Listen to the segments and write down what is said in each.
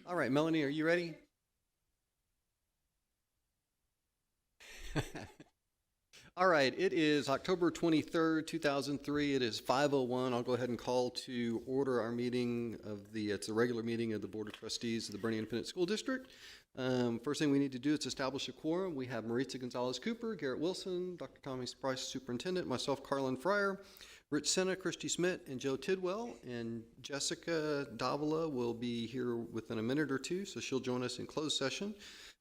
All right, Melanie, are you ready? All right, it is October 23rd, 2003. It is 5:01. I'll go ahead and call to order our meeting it's a regular meeting of the Board of Trustees of the Bernie Independent School District. First thing we need to do is establish a quorum. We have Maritza Gonzalez-Cooper, Garrett Wilson, Dr. Thomas Price, Superintendent, myself, Carlin Fryer, Rich Senna, Christy Schmidt, and Joe Tidwell. And Jessica Davila will be here within a minute or two, so she'll join us in closed session.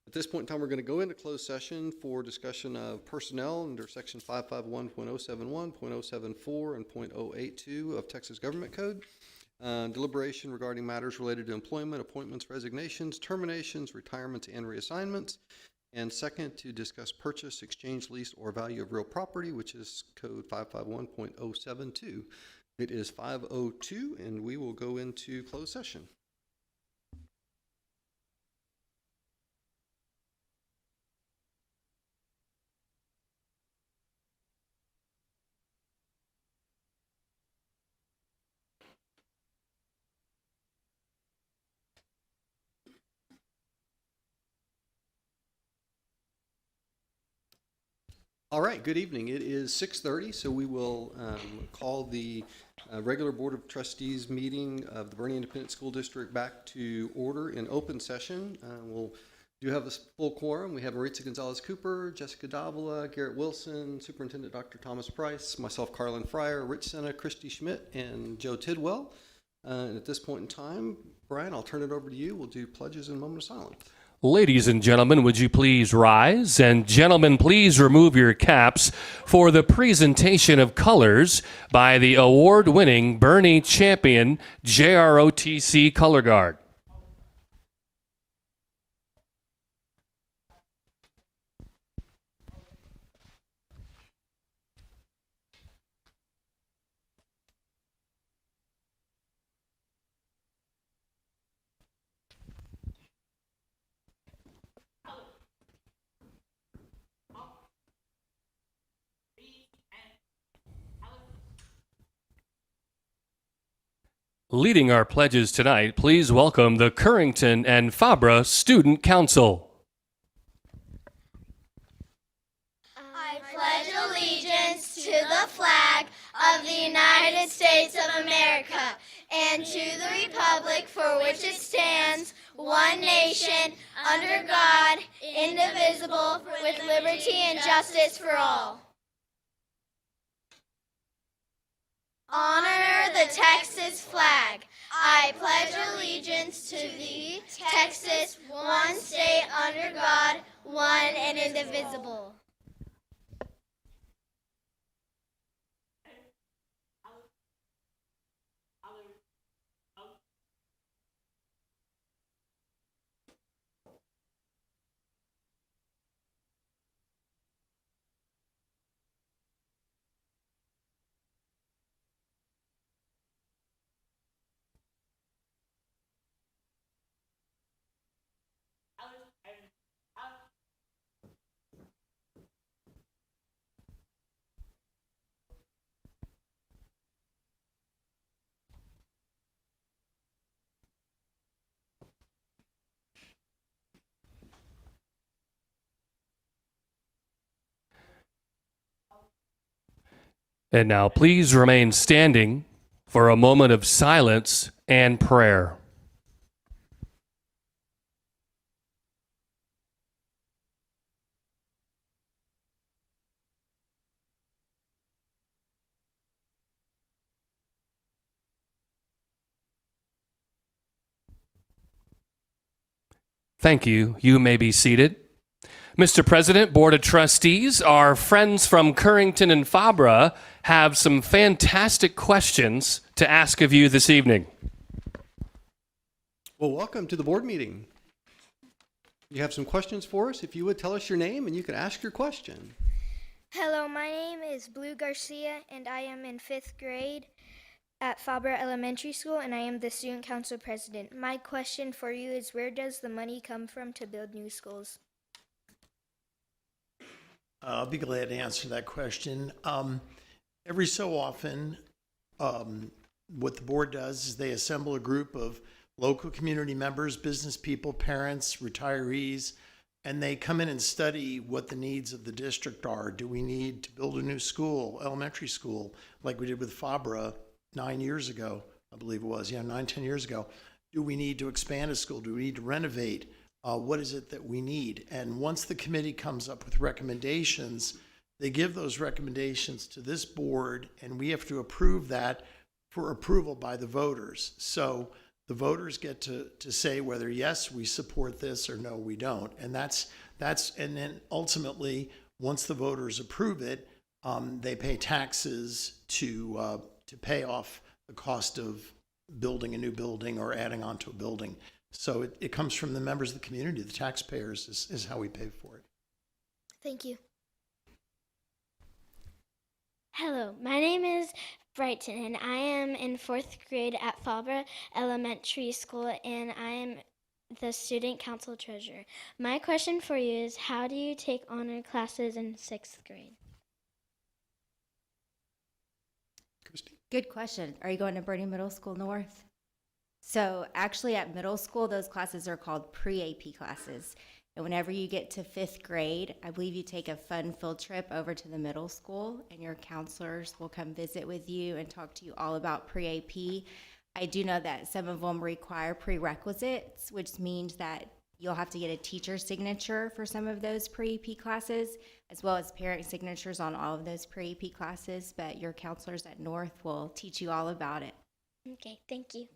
At this point in time, we're going to go into closed session for discussion of personnel under section 551.071, .074, and .082 of Texas Government Code. Deliberation regarding matters related to employment, appointments, resignations, terminations, retirements, and reassignments. And second, to discuss purchase, exchange, lease, or value of real property, which is code 551.072. It is 5:02, and we will go into closed session. All right, good evening. It is 6:30, so we will call the regular Board of Trustees meeting of the Bernie Independent School District back to order in open session. We'll do have a full quorum. We have Maritza Gonzalez-Cooper, Jessica Davila, Garrett Wilson, Superintendent Dr. Thomas Price, myself, Carlin Fryer, Rich Senna, Christy Schmidt, and Joe Tidwell. And at this point in time, Brian, I'll turn it over to you. We'll do pledges and moment of silence. Ladies and gentlemen, would you please rise? And gentlemen, please remove your caps for the presentation of colors by the award-winning Bernie champion JROTC Color Guard. Leading our pledges tonight, please welcome the Currington and Fabra Student Council. I pledge allegiance to the flag of the United States of America and to the republic for which it stands, one nation, under God, indivisible, with liberty and justice for all. Honor the Texas flag. I pledge allegiance to thee, Texas, one state under God, one and indivisible. And now please remain standing for a moment of silence and prayer. Thank you. You may be seated. Mr. President, Board of Trustees, our friends from Currington and Fabra have some fantastic questions to ask of you this evening. Well, welcome to the board meeting. You have some questions for us. If you would tell us your name and you can ask your question. Hello, my name is Blue Garcia, and I am in 5th grade at Fabra Elementary School, and I am the Student Council President. My question for you is, where does the money come from to build new schools? I'll be glad to answer that question. Every so often, what the board does is they assemble a group of local community members, business people, parents, retirees, and they come in and study what the needs of the district are. Do we need to build a new school, elementary school, like we did with Fabra 9 years ago, I believe it was, 10 years ago? Do we need to expand a school? Do we need to renovate? What is it that we need? And once the committee comes up with recommendations, they give those recommendations to this board, and we have to approve that for approval by the voters. So the voters get to say whether, yes, we support this, or no, we don't. And and then ultimately, once the voters approve it, they pay taxes to pay off the cost of building a new building or adding onto a building. So it comes from the members of the community, the taxpayers, is how we pay for it. Thank you. Hello, my name is Brighton, and I am in 4th grade at Fabra Elementary School, and I am the student council treasurer. My question for you is, how do you take honor classes in 6th grade? Christy? Good question. Are you going to Bernie Middle School North? So actually at middle school, those classes are called pre-AP classes. And whenever you get to 5th grade, I believe you take a fun field trip over to the middle school, and your counselors will come visit with you and talk to you all about pre-AP. I do know that some of them require prerequisites, which means that you'll have to get a teacher's signature for some of those pre-AP classes, as well as parent signatures on all of those pre-AP classes, but your counselors at North will teach you all about it. Okay, thank you.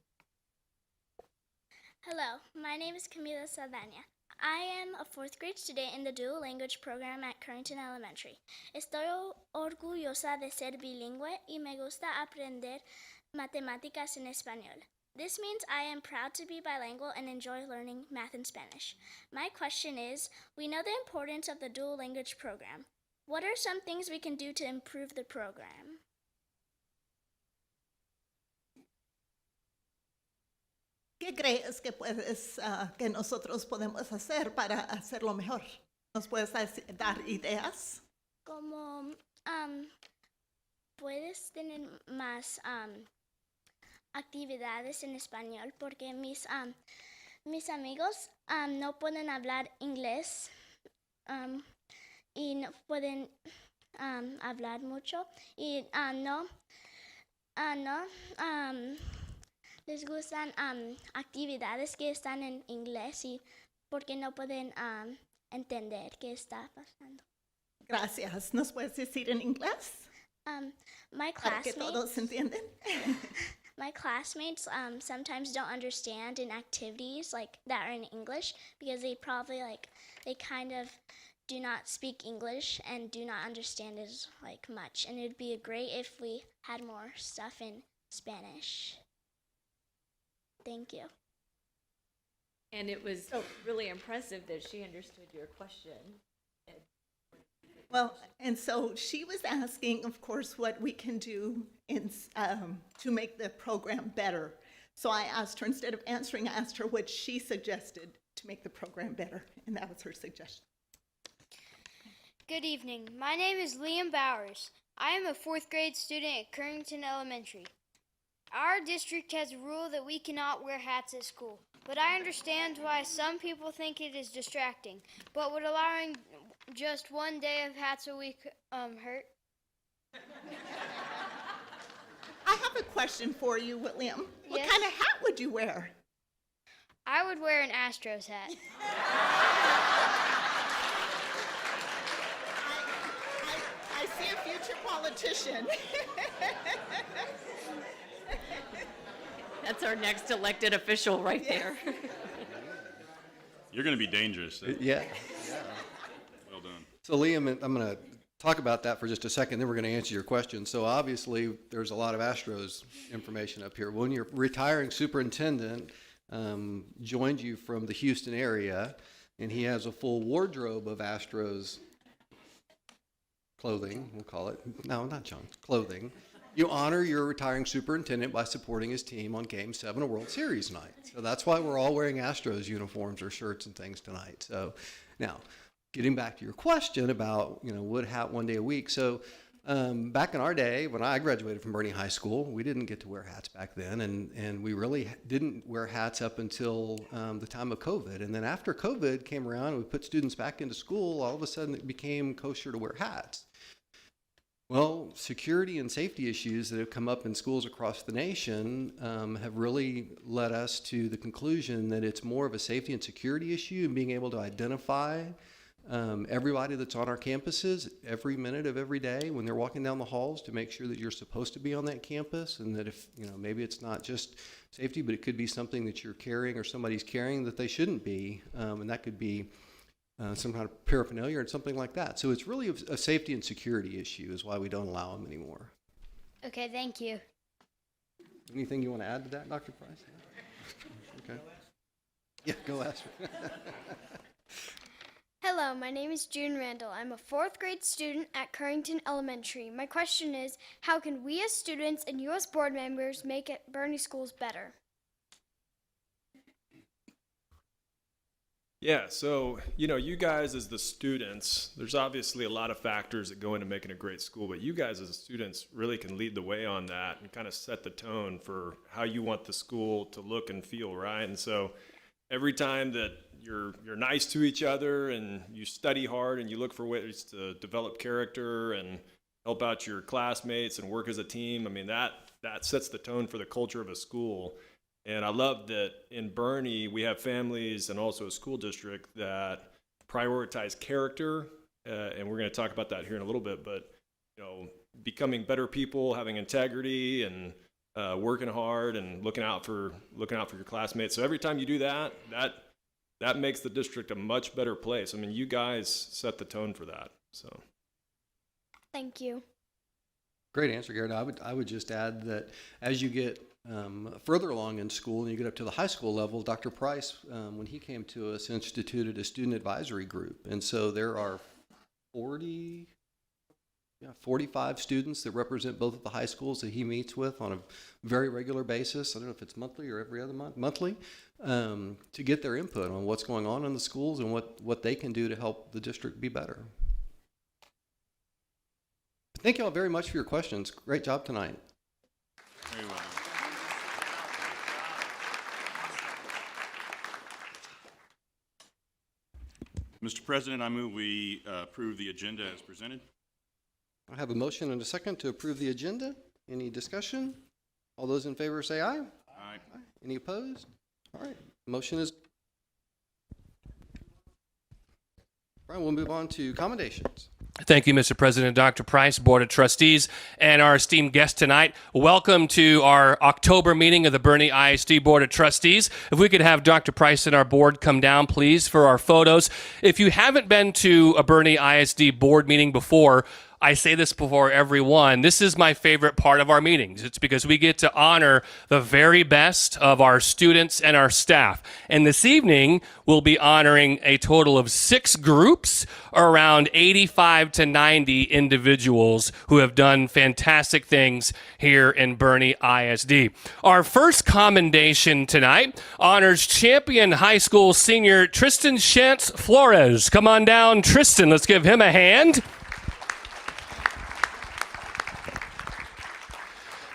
Hello, my name is Camila Saldana. I am a 4th grade student in the dual language program at Currington Elementary. Estoy orgullosa de ser bilingüe y me gusta aprender matemáticas en español. This means I am proud to be bilingual and enjoy learning math and Spanish. My question is, we know the importance of the dual language program. What are some things we can do to improve the program? ¿Qué crees que nosotros podemos hacer para hacerlo mejor? ¿Nos puedes dar ideas? Como puedes tener más actividades en español, porque mis amigos no pueden hablar inglés y no pueden hablar mucho y no les gustan actividades que están en inglés y porque no pueden entender qué está pasando. Gracias. ¿Nos puedes decir en inglés? My Para que classmates, todos entiendan. my classmates sometimes don't understand in activities like that are in English because they probably they kind of do not speak English and do not understand as much. And it'd be great if we had more stuff in Spanish. Thank you. And it was really impressive that she understood your question. Well, and so she was asking, of course, what we can do to make the program better. So I asked her, instead of answering, I asked her what she suggested to make the program better, and that was her suggestion. Good evening. My name is Liam Bowers. I am a 4th grade student at Currington Elementary. Our district has a rule that we cannot wear hats at school, but I understand why some people think it is distracting. But would allowing just one day of hats a week hurt? I have a question for you, William. What Yes? kind of hat would you wear? I would wear an Astros hat. I see a future politician. That's our next elected official right there. You're going to be dangerous. Yeah. Well done. So Liam, I'm going to talk about that for just a second, then we're going to answer your question. So obviously, there's a lot of Astros information up here. When your retiring superintendent joined you from the Houston area, and he has a full wardrobe of Astros clothing, we'll call it. No, not junk, clothing. You honor your retiring superintendent by supporting his team on Game 7 of World Series night. So that's why we're all wearing Astros uniforms or shirts and things tonight. So now, getting back to your question about, would hat one day a week. So Back in our day, when I graduated from Bernie High School, we didn't get to wear hats back then, and we really didn't wear hats up until the time of COVID. And then after COVID came around and we put students back into school, all of a sudden it became kosher to wear hats. Well, security and safety issues that have come up in schools across the nation have really led us to the conclusion that it's more of a safety and security issue, and being able to identify everybody that's on our campuses every minute of every day when they're walking down the halls, to make sure that you're supposed to be on that campus, and that if, maybe it's not just safety, but it could be something that you're carrying or somebody's carrying that they shouldn't be, and that could be some kind of paraphernalia or something like that. So it's really a safety and security issue is why we don't allow them anymore. Okay, thank you. Anything you want to add to that, Dr. Price? Okay. Yeah, go ask her. Hello, my name is June Randall. I'm a 4th grade student at Currington Elementary. My question is, how can we as students and you as board members make Bernie schools better? Yeah, so, you guys as the students, there's obviously a lot of factors that go into making a great school, but you guys as the students really can lead the way on that and kind of set the tone for how you want the school to look and feel, right? And so every time that you're nice to each other and you study hard and you look for ways to develop character and help out your classmates and work as a team, I mean, that sets the tone for the culture of a school. And I love that in Bernie, we have families and also a school district that prioritize character. And we're going to talk about that here in a little bit, but, becoming better people, having integrity, and working hard and looking out for your classmates. So every time you do that makes the district a much better place. I mean, you guys set the tone for that. So. Thank you. Great answer, Garrett. I would just add that as you get further along in school and you get up to the high school level, Dr. Price, when he came to us, instituted a student advisory group. And so there are 45 students that represent both of the high schools that he meets with on a very regular basis. I don't know if it's monthly or every other monthly, to get their input on what's going on in the schools and what they can do to help the district be better. Thank you all very much for your questions. Great job tonight. Very well. Mr. President, I move we approve the agenda as presented. I have a motion and a second to approve the agenda. Any discussion? All those in favor say aye. Aye. Any opposed? All right, motion is. All right, we'll move on to commendations. Thank you, Mr. President, Dr. Price, Board of Trustees, and our esteemed guest tonight. Welcome to our October meeting of the Bernie ISD Board of Trustees. If we could have Dr. Price and our board come down, please, for our photos. If you haven't been to a Bernie ISD board meeting before, I say this before everyone, this is my favorite part of our meetings. It's because we get to honor the very best of our students and our staff. And this evening, we'll be honoring a total of 6 groups, around 85 to 90 individuals who have done fantastic things here in Bernie ISD. Our first commendation tonight honors champion high school senior Tristan Shantz Flores. Come on down, Tristan. Let's give him a hand.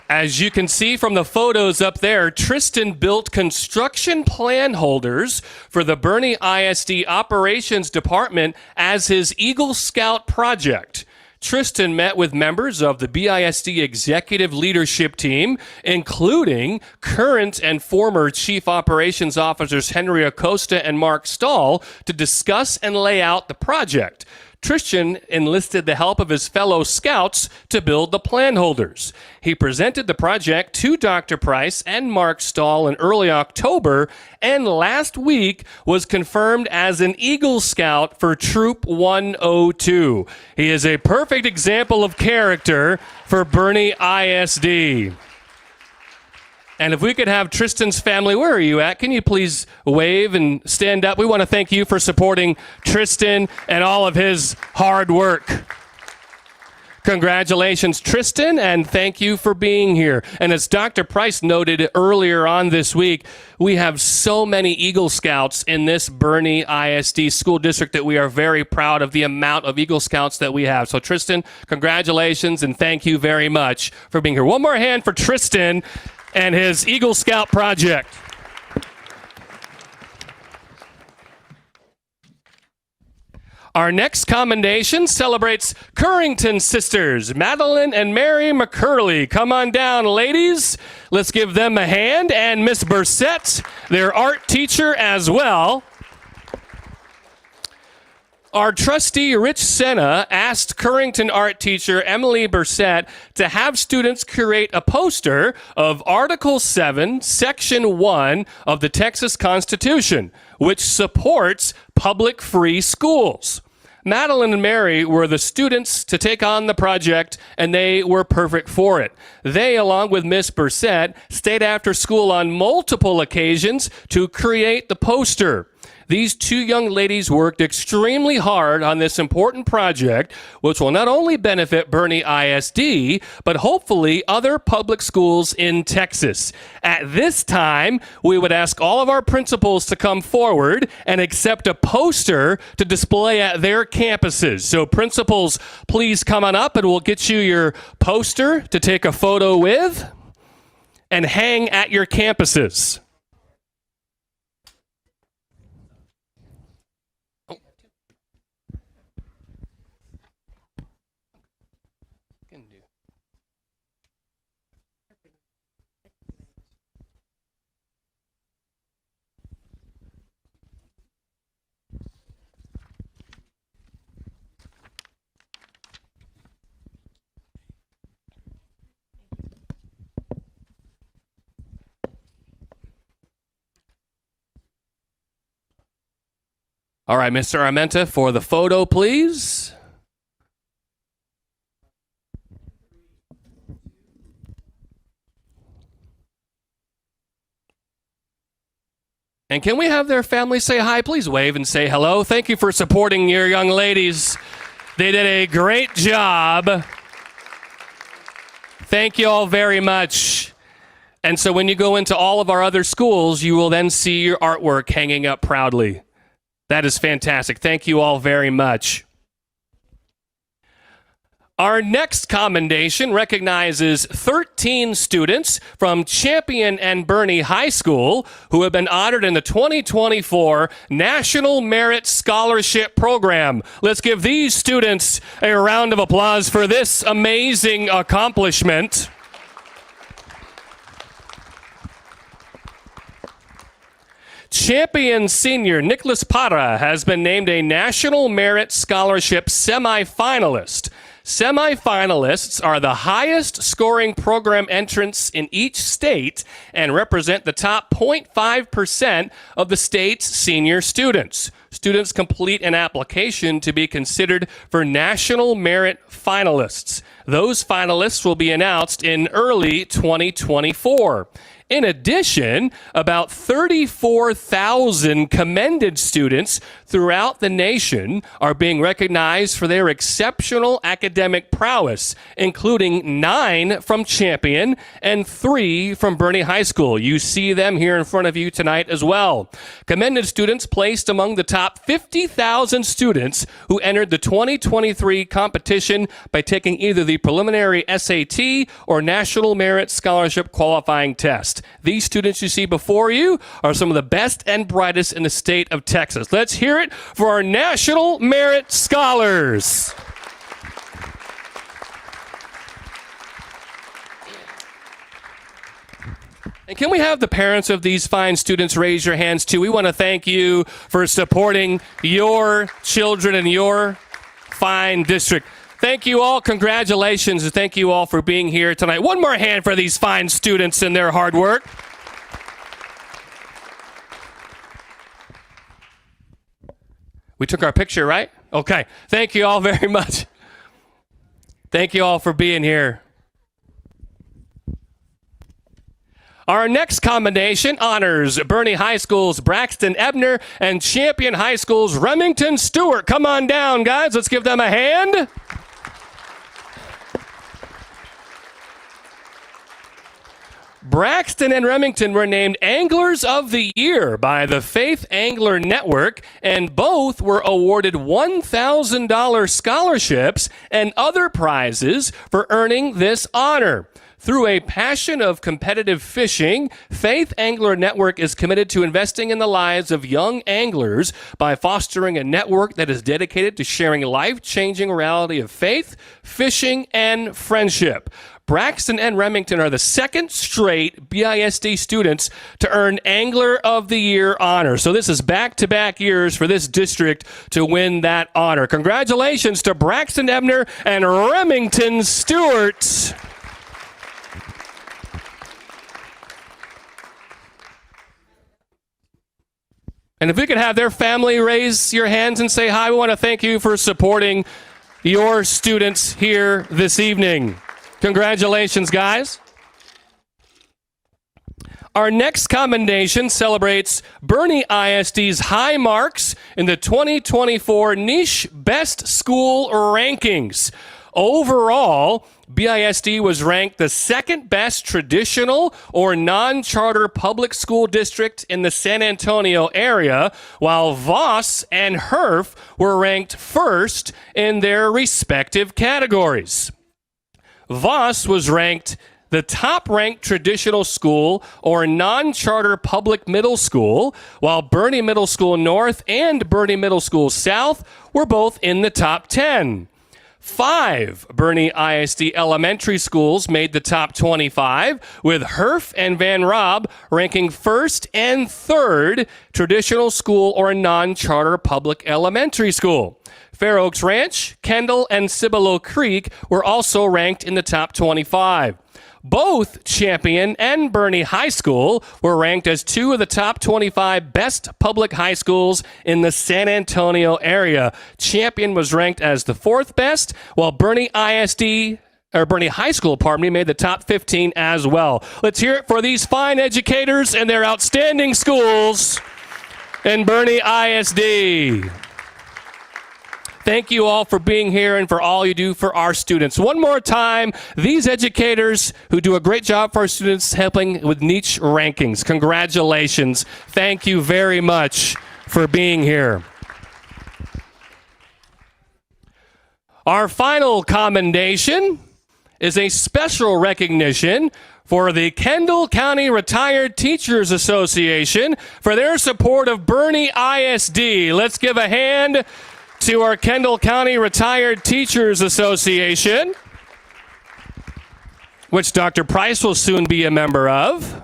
As you can see from the photos up there, Tristan built construction plan holders for the Bernie ISD Operations Department as his Eagle Scout project. Tristan met with members of the BISD executive leadership team, including current and former Chief Operations Officers Henry Acosta and Mark Stahl, to discuss and lay out the project. Tristan enlisted the help of his fellow scouts to build the plan holders. He presented the project to Dr. Price and Mark Stahl in early October, and last week was confirmed as an Eagle Scout for Troop 102. He is a perfect example of character for Bernie ISD. And if we could have Tristan's family, where are you at? Can you please wave and stand up? We want to thank you for supporting Tristan and all of his hard work. Congratulations, Tristan, and thank you for being here. And as Dr. Price noted earlier on this week, we have so many Eagle Scouts in this Bernie ISD school district that we are very proud of the amount of Eagle Scouts that we have. So, Tristan, congratulations, and thank you very much for being here. One more hand for Tristan and his Eagle Scout project. Our next commendation celebrates Currington sisters, Madeline and Mary McCurley. Come on down, ladies. Let's give them a hand. And Miss Bursette, their art teacher as well. Our trustee, Rich Senna, asked Currington art teacher Emily Bursette to have students create a poster of Article 7, Section 1 of the Texas Constitution, which supports public free schools. Madeline and Mary were the students to take on the project, and they were perfect for it. They, along with Miss Bursette, stayed after school on multiple occasions to create the poster. These two young ladies worked extremely hard on this important project, which will not only benefit Bernie ISD, but hopefully other public schools in Texas. At this time, we would ask all of our principals to come forward and accept a poster to display at their campuses. So principals, please come on up and we'll get you your poster to take a photo with and hang at your campuses. All right, Mr. Armenta, for the photo, please. And can we have their family say hi? Please wave and say hello. Thank you for supporting your young ladies. They did a great job. Thank you all very much. And so when you go into all of our other schools, you will then see your artwork hanging up proudly. That is fantastic. Thank you all very much. Our next commendation recognizes 13 students from Champion and Bernie High School who have been honored in the 2024 National Merit Scholarship Program. Let's give these students a round of applause for this amazing accomplishment. Champion senior Nicholas Parra has been named a National Merit Scholarship semifinalist. Semifinalists are the highest scoring program entrants in each state and represent the top 0.5% of the state's senior students. Students complete an application to be considered for National Merit finalists. Those finalists will be announced in early 2024. In addition, about 34,000 commended students throughout the nation are being recognized for their exceptional academic prowess, including 9 from Champion and 3 from Bernie High School. You see them here in front of you tonight as well. Commended students placed among the top 50,000 students who entered the 2023 competition by taking either the preliminary SAT or National Merit Scholarship qualifying test. These students you see before you are some of the best and brightest in the state of Texas. Let's hear it for our National Merit Scholars. And can we have the parents of these fine students raise your hands too? We want to thank you for supporting your children in your fine district. Thank you all. Congratulations. And thank you all for being here tonight. One more hand for these fine students and their hard work. We took our picture, right? Okay. Thank you all very much. Thank you all for being here. Our next commendation honors Bernie High School's Braxton Ebner and Champion High School's Remington Stewart. Come on down, guys. Let's give them a hand. Braxton and Remington were named Anglers of the Year by the Faith Angler Network, and both were awarded $1,000 scholarships and other prizes for earning this honor. Through a passion of competitive fishing, Faith Angler Network is committed to investing in the lives of young anglers by fostering a network that is dedicated to sharing life-changing reality of faith, fishing, and friendship. Braxton and Remington are the second straight BISD students to earn Angler of the Year honor. So this is back-to-back years for this district to win that honor. Congratulations to Braxton Ebner and Remington Stewart. And if we could have their family raise your hands and say hi, we want to thank you for supporting your students here this evening. Congratulations, guys. Our next commendation celebrates Bernie ISD's high marks in the 2024 Niche Best School Rankings. Overall, BISD was ranked the second best traditional or non-charter public school district in the San Antonio area, while Voss and Herf were ranked first in their respective categories. Voss was ranked the top-ranked traditional school or non-charter public middle school, while Bernie Middle School North and Bernie Middle School South were both in the top 10. 5 Bernie ISD elementary schools made the top 25, with Herf and Van Rob ranking first and third traditional school or non-charter public elementary school. Fair Oaks Ranch, Kendall, and Cibolo Creek were also ranked in the top 25. Both Champion and Bernie High School were ranked as 2 of the top 25 best public high schools in the San Antonio area. Champion was ranked as the 4th best, while Bernie High School, made the top 15 as well. Let's hear it for these fine educators and their outstanding schools in Bernie ISD. Thank you all for being here and for all you do for our students. One more time, these educators who do a great job for our students helping with niche rankings. Congratulations. Thank you very much for being here. Our final commendation is a special recognition for the Kendall County Retired Teachers Association for their support of Bernie ISD. Let's give a hand to our Kendall County Retired Teachers Association, which Dr. Price will soon be a member of.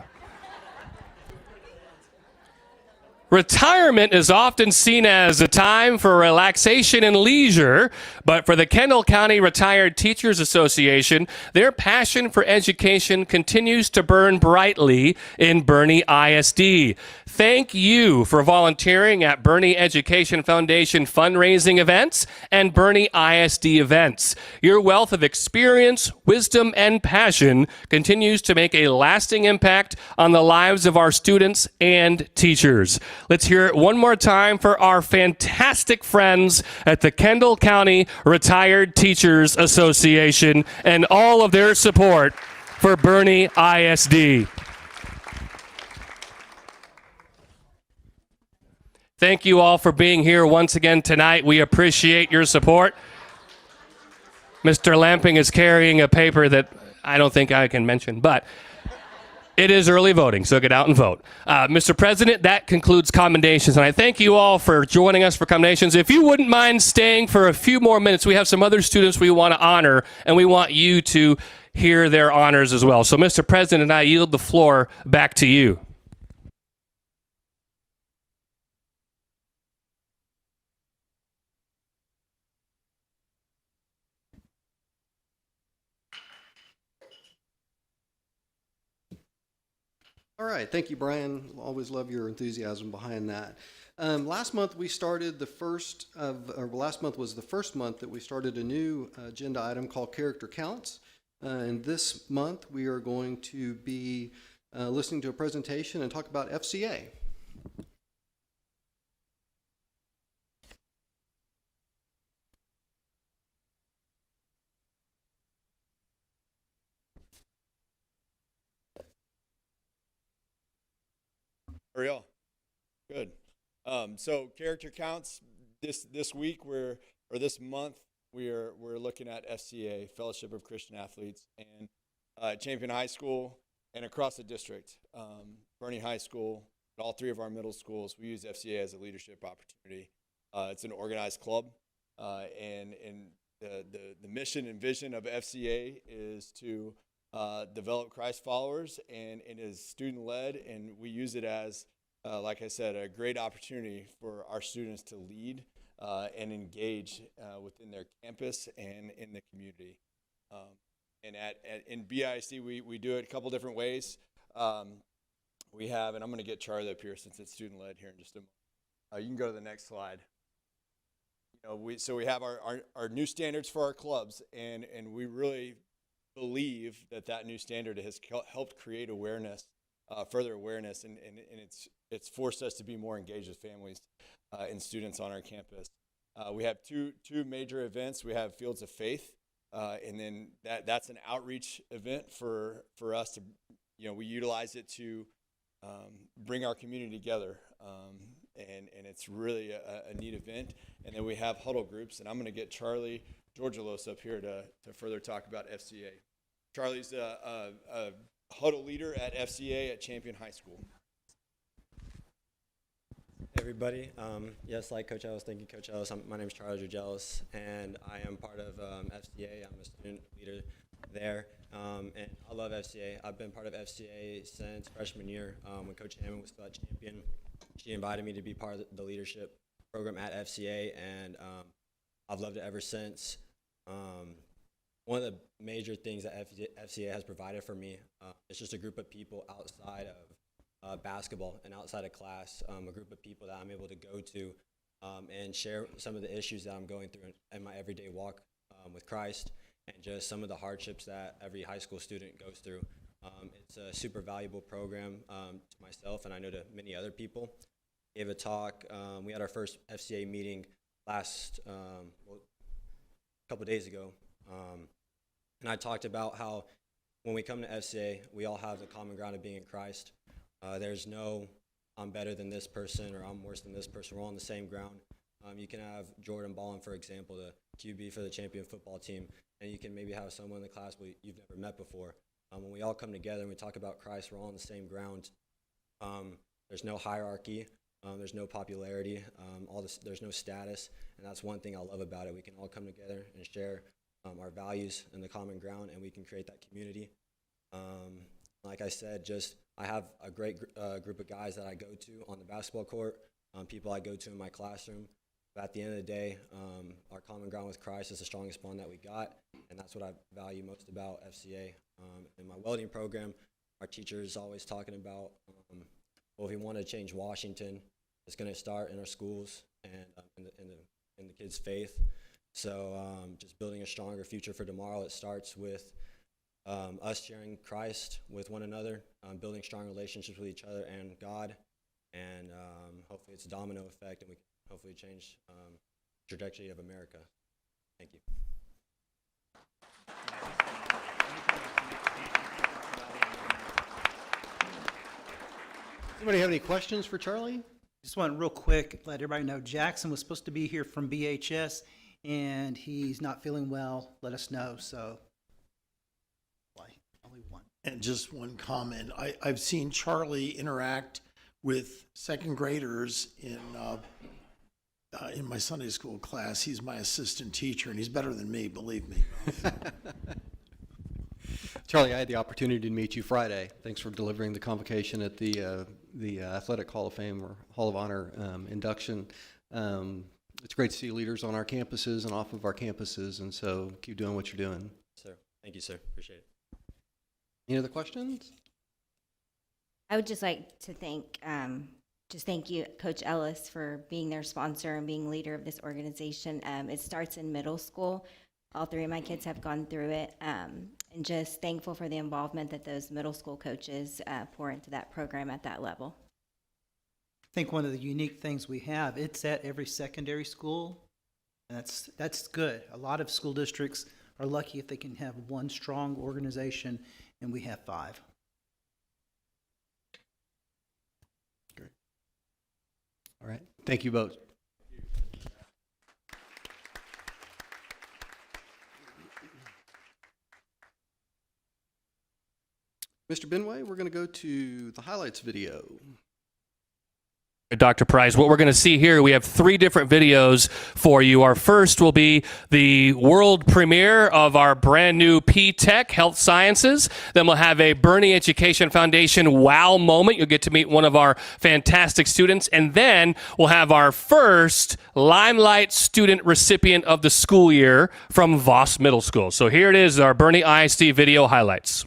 Retirement is often seen as a time for relaxation and leisure, but for the Kendall County Retired Teachers Association, their passion for education continues to burn brightly in Bernie ISD. Thank you for volunteering at Bernie Education Foundation fundraising events and Bernie ISD events. Your wealth of experience, wisdom, and passion continues to make a lasting impact on the lives of our students and teachers. Let's hear it one more time for our fantastic friends at the Kendall County Retired Teachers Association and all of their support for Bernie ISD. Thank you all for being here once again tonight. We appreciate your support. Mr. Lamping is carrying a paper that I don't think I can mention, but it is early voting, so get out and vote. Mr. President, that concludes commendations, and I thank you all for joining us for commendations. If you wouldn't mind staying for a few more minutes, we have some other students we want to honor, and we want you to hear their honors as well. So, Mr. President, I yield the floor back to you. All right, thank you, Brian. Always love your enthusiasm behind that. Last month was the first month that we started a new agenda item called Character Counts. And this month we are going to be listening to a presentation and talk about FCA. How are y'all? Good. So character counts this week this month we're looking at FCA, Fellowship of Christian Athletes, and Champion High School and across the district, Bernie High School, all three of our middle schools. We use FCA as a leadership opportunity. It's an organized club, and the mission and vision of FCA is to develop Christ followers, and it is student led, and we use it as like I said, a great opportunity for our students to lead and engage within their campus and in the community. And in BISD, we do it a couple different ways. We have, and I'm going to get Charlie up here since it's student led here in just a moment. You can go to the next slide. So we have our new standards for our clubs, and we really believe that new standard has helped create awareness, further awareness, and it's forced us to be more engaged with families and students on our campus. We have two major events. We have Fields of Faith, and then that's an outreach event for us to, we utilize it to bring our community together, and it's really a neat event. And then we have huddle groups, and I'm going to get Charlie Georgelos up here to further talk about FCA. Charlie's a huddle leader at FCA at Champion High School. Hey everybody, yes, like Coach Ellis, thank you, Coach Ellis. My name is Charlie Georgelos, and I am part of FCA. I'm a student leader there, and I love FCA. I've been part of FCA since freshman year. When Coach Hammond was still at Champion, she invited me to be part of the leadership program at FCA, and I've loved it ever since. One of the major things that FCA has provided for me is just a group of people outside of basketball and outside of class, a group of people that I'm able to go to and share some of the issues that I'm going through in my everyday walk with Christ, and just some of the hardships that every high school student goes through. It's a super valuable program to myself, and I know to many other people. I gave a talk. We had our first FCA meeting a couple of days ago, and I talked about how when we come to FCA, we all have the common ground of being in Christ. There's no, I'm better than this person or I'm worse than this person. We're all on the same ground. You can have Jordan Ballin, for example, the QB for the Champion football team, and you can maybe have someone in the class you've never met before. When we all come together and we talk about Christ, we're all on the same ground. There's no hierarchy. There's no popularity. There's no status, and that's one thing I love about it. We can all come together and share our values and the common ground, and we can create that community. Like I said, I have a great group of guys that I go to on the basketball court, people I go to in my classroom. But at the end of the day, our common ground with Christ is the strongest bond that we got, and that's what I value most about FCA. In my welding program, our teacher is always talking about, if we want to change Washington, it's going to start in our schools and in the kids' faith. So just building a stronger future for tomorrow, it starts with us sharing Christ with one another, building strong relationships with each other and God, and hopefully it's a domino effect, and we can hopefully change the trajectory of America. Thank you. Anybody have any questions for Charlie? Just want real quick, let everybody know Jackson was supposed to be here from BHS, and he's not feeling well. Let us know. So, only one. And just one comment. I've seen Charlie interact with second graders in my Sunday school class. He's my assistant teacher, and he's better than me, believe me. Charlie, I had the opportunity to meet you Friday. Thanks for delivering the convocation at the Athletic Hall of Fame or Hall of Honor induction. It's great to see leaders on our campuses and off of our campuses, and so keep doing what you're doing. Sir, thank you, sir. Appreciate it. Any other questions? I would just like to thank you, Coach Ellis, for being their sponsor and being leader of this organization. It starts in middle school. All three of my kids have gone through it, and just thankful for the involvement that those middle school coaches pour into that program at that level. I think one of the unique things we have, it's at every secondary school. And that's good. A lot of school districts are lucky if they can have one strong organization, and we have 5. Great. All right. Thank you both. Mr. Benway, we're going to go to the highlights video. Dr. Price, what we're going to see here, we have 3 different videos for you. Our first will be the world premiere of our brand new P-Tech Health Sciences. Then we'll have a Bernie Education Foundation wow moment. You'll get to meet one of our fantastic students. And then we'll have our first Limelight student recipient of the school year from Voss Middle School. So here it is, our Bernie ISD video highlights.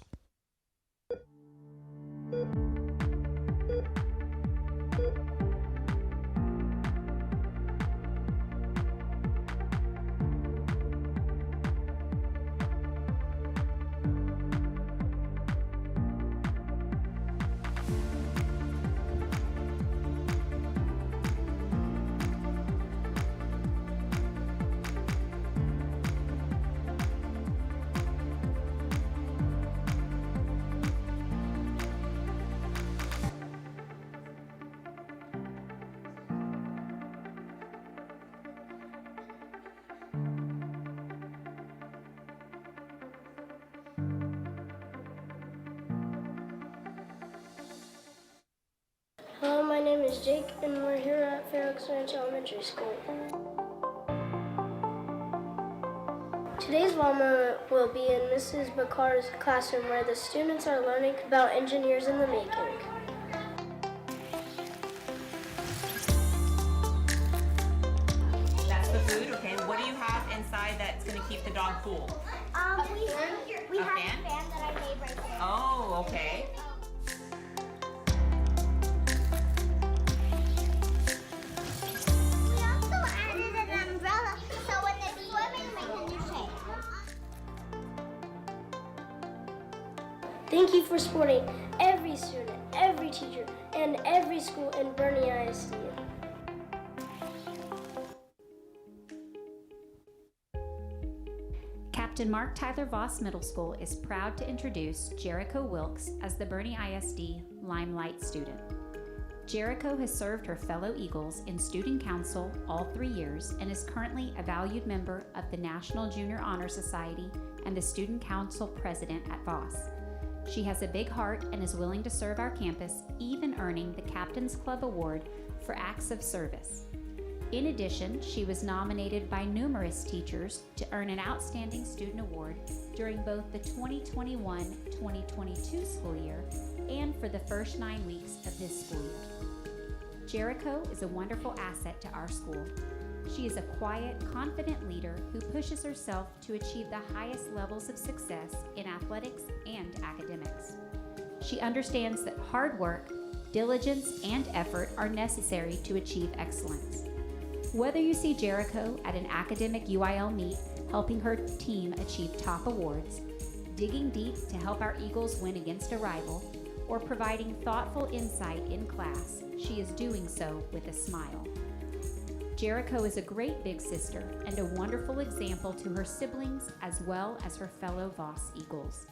Hello, my name is Jake, and we're here at Fair Oaks Ranch Elementary School. Today's wow moment will be in Mrs. Bakar's classroom, where the students are learning about engineers in the making. That's the food, okay. What do you have inside that's going to keep the dog cool? We have a fan that I made right there. Oh, okay. We also added an umbrella so when they swim it makes a new shape. Thank you for supporting every student, every teacher, and every school in Bernie ISD. Captain Mark Tyler Voss Middle School is proud to introduce Jericho Wilkes as the Bernie ISD Limelight student. Jericho has served her fellow Eagles in student council all 3 years and is currently a valued member of the National Junior Honor Society and the student council president at Voss. She has a big heart and is willing to serve our campus, even earning the Captain's Club Award for acts of service. In addition, she was nominated by numerous teachers to earn an Outstanding Student Award during both the 2021-2022 school year and for the first 9 weeks of this school year. Jericho is a wonderful asset to our school. She is a quiet, confident leader who pushes herself to achieve the highest levels of success in athletics and academics. She understands that hard work, diligence, and effort are necessary to achieve excellence. Whether you see Jericho at an academic UIL meet helping her team achieve top awards, digging deep to help our Eagles win against a rival, or providing thoughtful insight in class, she is doing so with a smile. Jericho is a great big sister and a wonderful example to her siblings as well as her fellow Voss Eagles.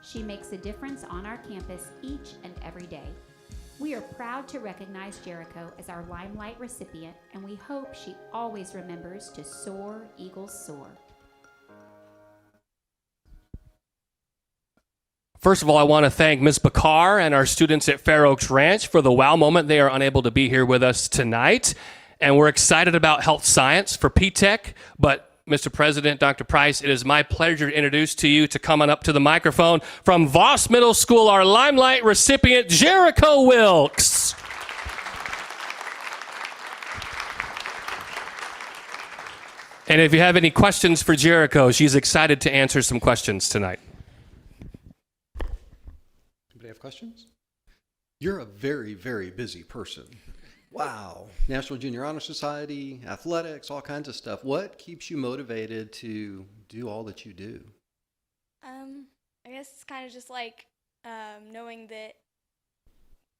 She makes a difference on our campus each and every day. We are proud to recognize Jericho as our Limelight recipient, and we hope she always remembers to soar, Eagles soar. First of all, I want to thank Ms. Bakar and our students at Fair Oaks Ranch for the wow moment. They are unable to be here with us tonight, and we're excited about health science for P-Tech, but Mr. President, Dr. Price, it is my pleasure to introduce to you, to come on up to the microphone, from Voss Middle School, our Limelight recipient, Jericho Wilkes. And if you have any questions for Jericho, she's excited to answer some questions tonight. Anybody have questions? You're a very, very busy person. Wow. National Junior Honor Society, athletics, all kinds of stuff. What keeps you motivated to do all that you do? I guess it's kind of just like knowing that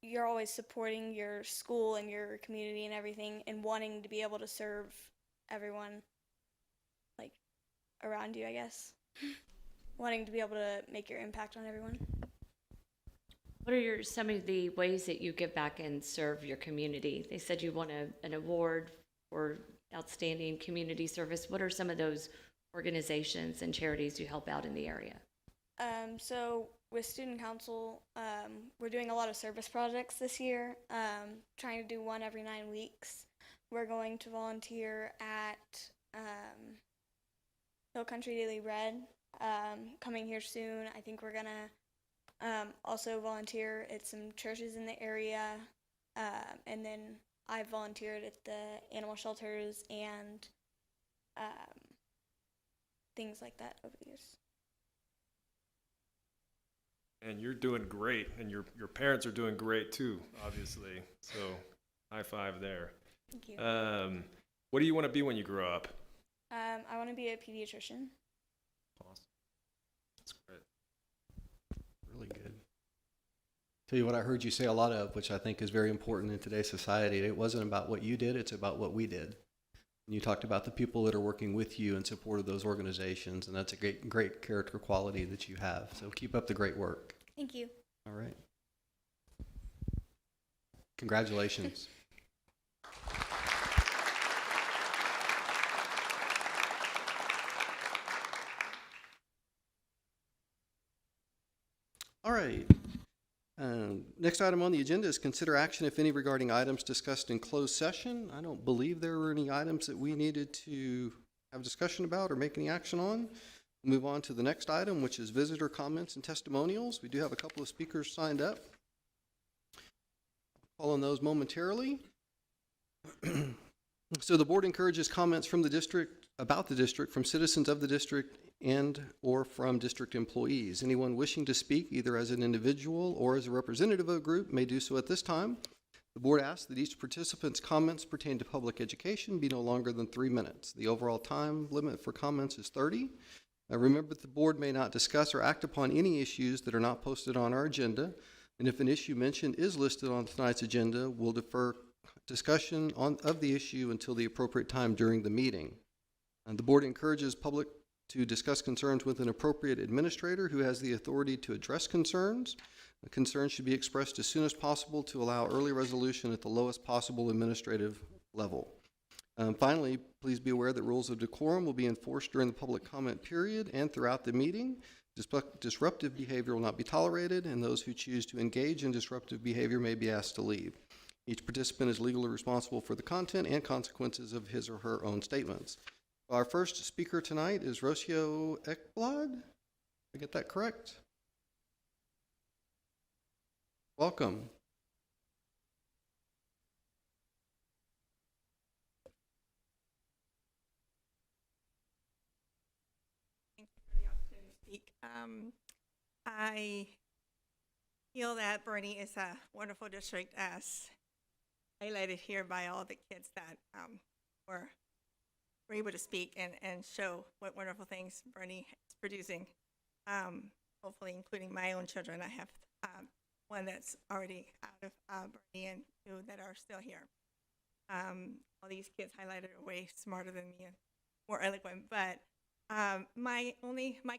you're always supporting your school and your community and everything, and wanting to be able to serve everyone like around you, I guess. Wanting to be able to make your impact on everyone. What are some of the ways that you give back and serve your community? They said you won an award for outstanding community service. What are some of those organizations and charities you help out in the area? So with student council, we're doing a lot of service projects this year, trying to do one every 9 weeks. We're going to volunteer at Hill Country Daily Bread, coming here soon. I think we're gonna also volunteer at some churches in the area, and then I volunteered at the animal shelters and things like that over the years. And you're doing great, and your parents are doing great too, obviously. So, high five there. Thank you. What do you want to be when you grow up? I want to be a pediatrician. Awesome. That's great. Really good. Tell you what I heard you say a lot of, which I think is very important in today's society. It wasn't about what you did, it's about what we did. And you talked about the people that are working with you in support of those organizations, and that's a great character quality that you have. So keep up the great work. Thank you. All right. Congratulations. All right. Next item on the agenda is consider action, if any, regarding items discussed in closed session. I don't believe there were any items that we needed to have discussion about or make any action on. Move on to the next item, which is visitor comments and testimonials. We do have a couple of speakers signed up. Call on those momentarily. So the board encourages comments from the district, about the district, from citizens of the district and or from district employees. Anyone wishing to speak, either as an individual or as a representative of a group, may do so at this time. The board asks that each participant's comments pertain to public education be no longer than 3 minutes. The overall time limit for comments is 30. Now remember that the board may not discuss or act upon any issues that are not posted on our agenda, and if an issue mentioned is listed on tonight's agenda, we'll defer discussion of the issue until the appropriate time during the meeting. And the board encourages public to discuss concerns with an appropriate administrator who has the authority to address concerns. The concerns should be expressed as soon as possible to allow early resolution at the lowest possible administrative level. Finally, please be aware that rules of decorum will be enforced during the public comment period and throughout the meeting. Disruptive behavior will not be tolerated, and those who choose to engage in disruptive behavior may be asked to leave. Each participant is legally responsible for the content and consequences of his or her own statements. Our first speaker tonight is Rocio Ekblad. Did I get that correct? Welcome. Thank you for the opportunity to speak. I feel that Bernie is a wonderful district, as highlighted here by all the kids that were able to speak and show what wonderful things Bernie is producing, hopefully including my own children. I have one that's already out of Bernie and 2 that are still here. All these kids highlighted are way smarter than me and more eloquent, but my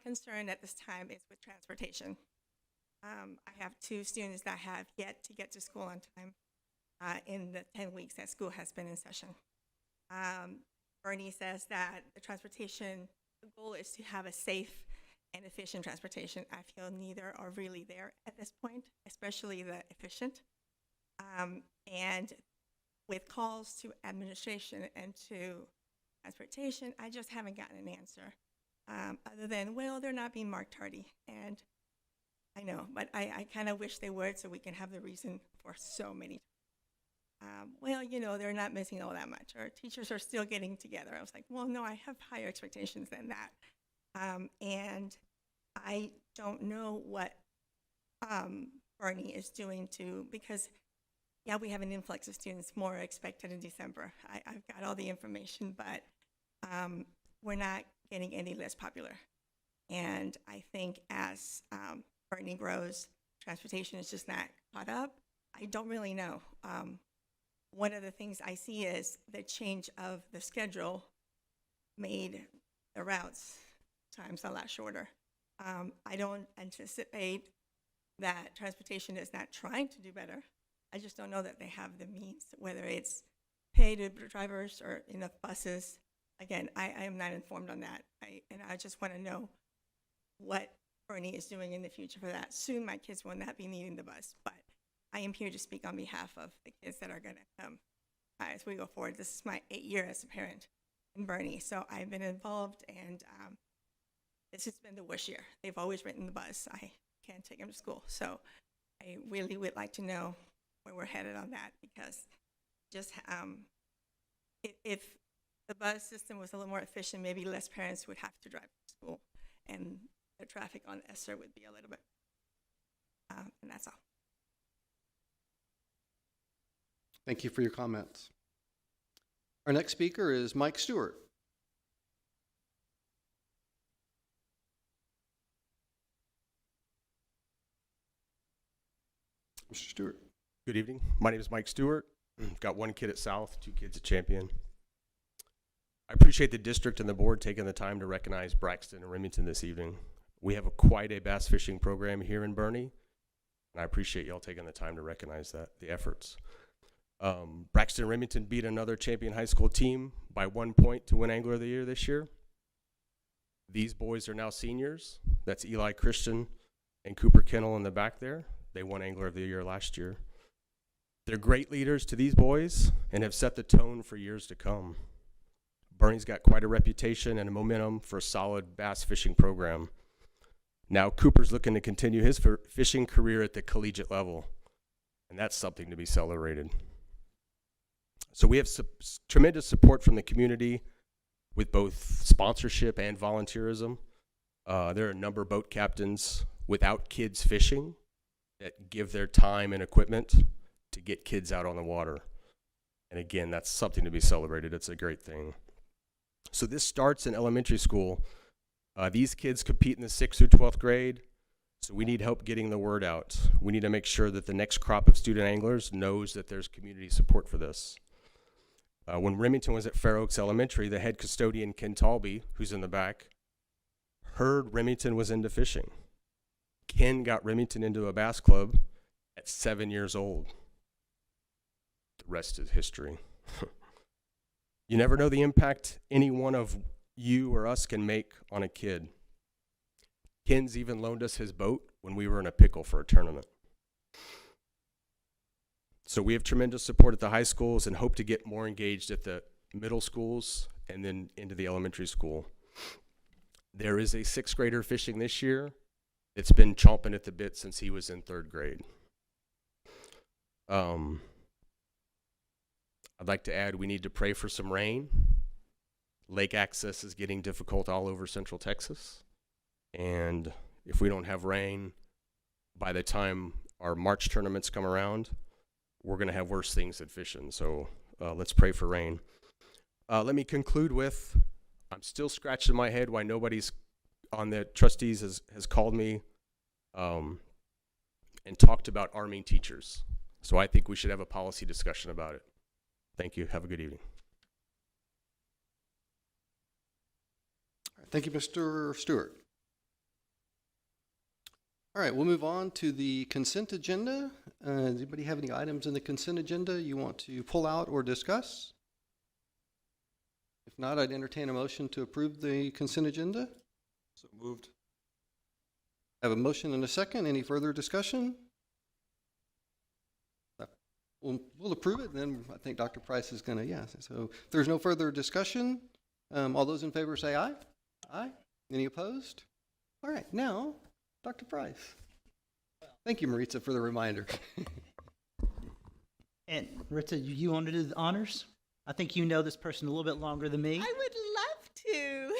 concern at this time is with transportation. I have 2 students that have yet to get to school on time in the 10 weeks that school has been in session. Bernie says that the goal is to have a safe and efficient transportation. I feel neither are really there at this point, especially the efficient. And with calls to administration and to transportation, I just haven't gotten an answer other than, well, they're not being marked tardy. And I know, but I kind of wish they would so we can have the reason for so many. Well, you know, they're not missing all that much, or teachers are still getting together. I was like, well, no, I have higher expectations than that. And I don't know what Bernie is doing because, yeah, we have an influx of students, more expected in December. I've got all the information, but we're not getting any less popular. And I think as Bernie grows, transportation is just not caught up. I don't really know. One of the things I see is the change of the schedule made the routes times a lot shorter. I don't anticipate that transportation is not trying to do better. I just don't know that they have the means, whether it's paid drivers or enough buses. Again, I am not informed on that. And I just want to know what Bernie is doing in the future for that. Soon my kids will not be needing the bus, but I am here to speak on behalf of the kids that are going to come as we go forward. This is my 8th year as a parent in Bernie, so I've been involved, and this has been the worst year. They've always ridden the bus. I can't take them to school, so I really would like to know where we're headed on that, because just if the bus system was a little more efficient, maybe less parents would have to drive to school, and the traffic on Esther would be a little bit, and that's all. Thank you for your comments. Our next speaker is Mike Stewart. Mr. Stewart. Good evening. My name is Mike Stewart. Got 1 kid at South, 2 kids at Champion. I appreciate the district and the board taking the time to recognize Braxton and Remington this evening. We have quite a bass fishing program here in Bernie, and I appreciate y'all taking the time to recognize the efforts. Braxton and Remington beat another Champion High School team by 1 point to win Angler of the Year this year. These boys are now seniors. That's Eli Christian and Cooper Kennel in the back there. They won Angler of the Year last year. They're great leaders to these boys and have set the tone for years to come. Bernie's got quite a reputation and a momentum for a solid bass fishing program. Now Cooper's looking to continue his fishing career at the collegiate level, and that's something to be celebrated. So we have tremendous support from the community with both sponsorship and volunteerism. There are a number of boat captains without kids fishing that give their time and equipment to get kids out on the water. And again, that's something to be celebrated. It's a great thing. So this starts in elementary school. These kids compete in the 6th through 12th grade, so we need help getting the word out. We need to make sure that the next crop of student anglers knows that there's community support for this. When Remington was at Fair Oaks Elementary, the head custodian, Ken Talby, who's in the back, heard Remington was into fishing. Ken got Remington into a bass club at 7 years old. The rest is history. You never know the impact any one of you or us can make on a kid. Ken's even loaned us his boat when we were in a pickle for a tournament. So we have tremendous support at the high schools and hope to get more engaged at the middle schools and then into the elementary school. There is a 6th grader fishing this year. It's been chomping at the bit since he was in 3rd grade. I'd like to add, we need to pray for some rain. Lake access is getting difficult all over Central Texas. And if we don't have rain by the time our March tournaments come around, we're going to have worse things than fishing. So let's pray for rain. Let me conclude with, I'm still scratching my head why nobody's on the trustees has called me and talked about arming teachers. So I think we should have a policy discussion about it. Thank you. Have a good evening. Thank you, Mr. Stewart. All right, we'll move on to the consent agenda. Does anybody have any items in the consent agenda you want to pull out or discuss? If not, I'd entertain a motion to approve the consent agenda. So moved. I have a motion and a second. Any further discussion? We'll approve it, and then I think Dr. Price is going to, yeah. So if there's no further discussion, all those in favor say aye. Aye. Any opposed? All right, now, Dr. Price. Thank you, Maritza, for the reminder. And Maritza, you want to do the honors? I think you know this person a little bit longer than me. I would love to.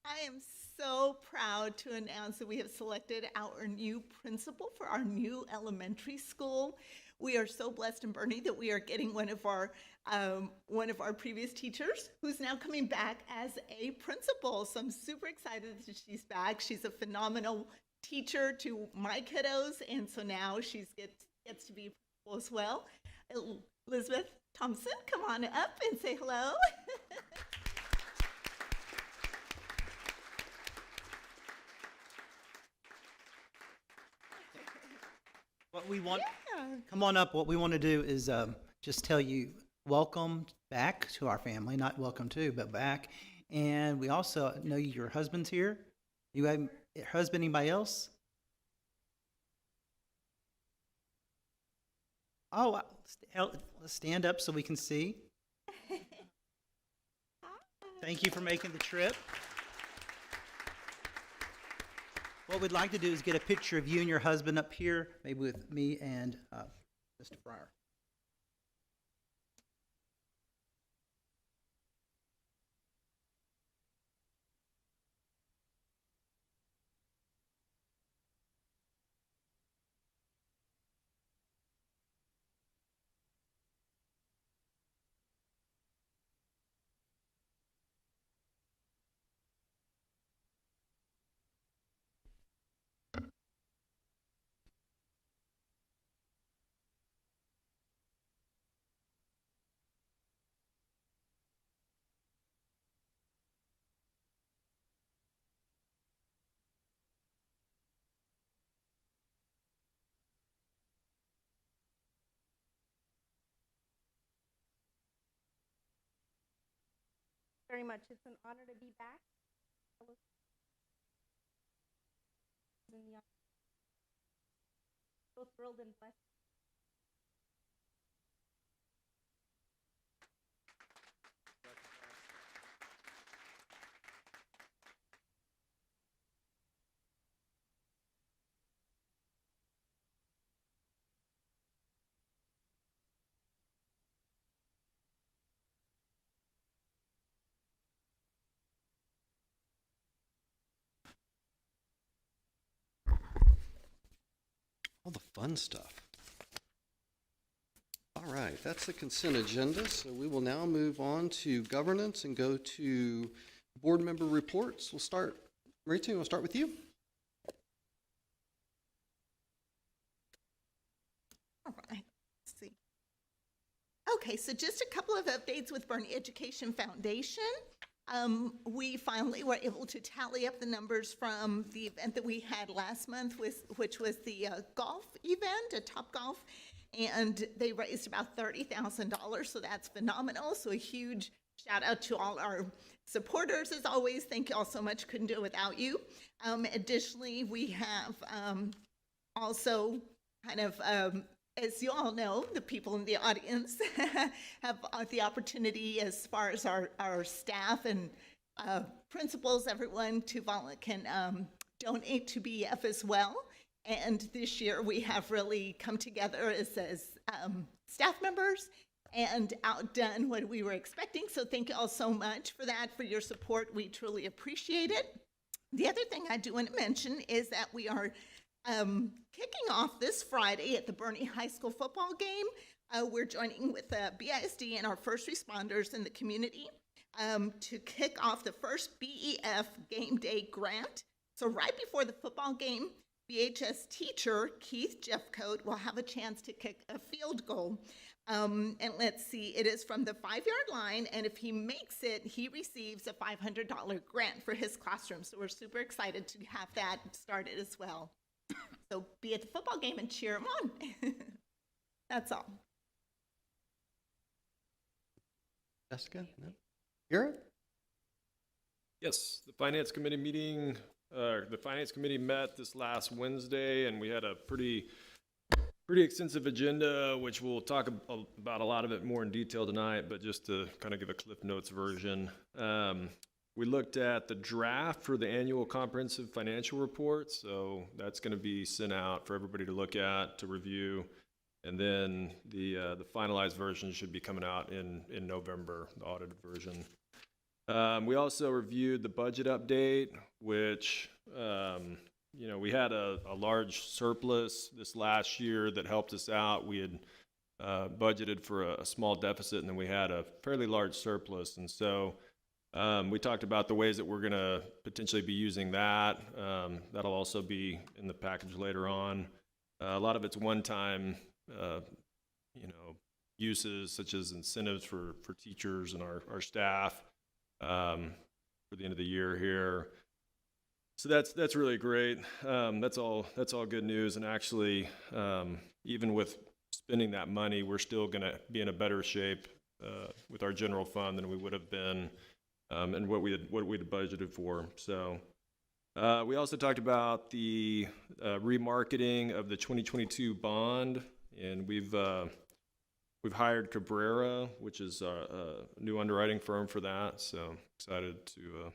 I am so proud to announce that we have selected our new principal for our new elementary school. We are so blessed in Bernie that we are getting one of our previous teachers who's now coming back as a principal. So I'm super excited that she's back. She's a phenomenal teacher to my kiddos, and so now she gets to be a principal as well. Elizabeth Thompson, come on up and say hello. What we want, Yeah. come on up. What we want to do is just tell you welcome back to our family. Not welcome to, but back. And we also know your husband's here. You have a husband, anybody else? Oh, let's stand up so we can see. Thank you for making the trip. What we'd like to do is get a picture of you and your husband up here, maybe with me and Mr. Fryer. Very much. It's an honor to be back. So thrilled and blessed. All the fun stuff. All right, that's the consent agenda. So we will now move on to governance and go to board member reports. We'll start, Marita, we'll start with you. All right, let's see. Okay, so just a couple of updates with Bernie Education Foundation. We finally were able to tally up the numbers from the event that we had last month, which was the golf event at Topgolf, and they raised about $30,000, so that's phenomenal. So a huge shout out to all our supporters as always. Thank you all so much. Couldn't do it without you. Additionally, we have also kind of as you all know, the people in the audience have the opportunity, as far as our staff and principals, everyone can donate to BEF as well. And this year we have really come together as staff members and outdone what we were expecting. So thank you all so much for that, for your support. We truly appreciate it. The other thing I do want to mention is that we are kicking off this Friday at the Bernie High School football game. We're joining with BISD and our first responders in the community to kick off the first BEF game day grant. So right before the football game, BHS teacher Keith Jeffcoat will have a chance to kick a field goal. And let's see, it is from the 5-yard line, and if he makes it, he receives a $500 grant for his classroom. So we're super excited to have that started as well. So be at the football game and cheer him on. That's all. Jessica? No? Garrett? Yes, the Finance Committee meeting, the Finance Committee met this last Wednesday, and we had a pretty extensive agenda, which we'll talk about a lot of it more in detail tonight, but just to kind of give a Cliff Notes version. We looked at the draft for the annual comprehensive financial report, so that's going to be sent out for everybody to look at, to review, and then the finalized version should be coming out in November, the audited version. We also reviewed the budget update, which we had a large surplus this last year that helped us out. We had budgeted for a small deficit, and then we had a fairly large surplus, and so we talked about the ways that we're going to potentially be using that. That'll also be in the package later on. A lot of it's one-time, uses, such as incentives for teachers and our staff for the end of the year here. So that's really great. That's all good news. And actually, even with spending that money, we're still going to be in a better shape with our general fund than we would have been, and what we'd budgeted for. So we also talked about the remarketing of the 2022 bond, and we've hired Cabrera, which is a new underwriting firm for that. So excited to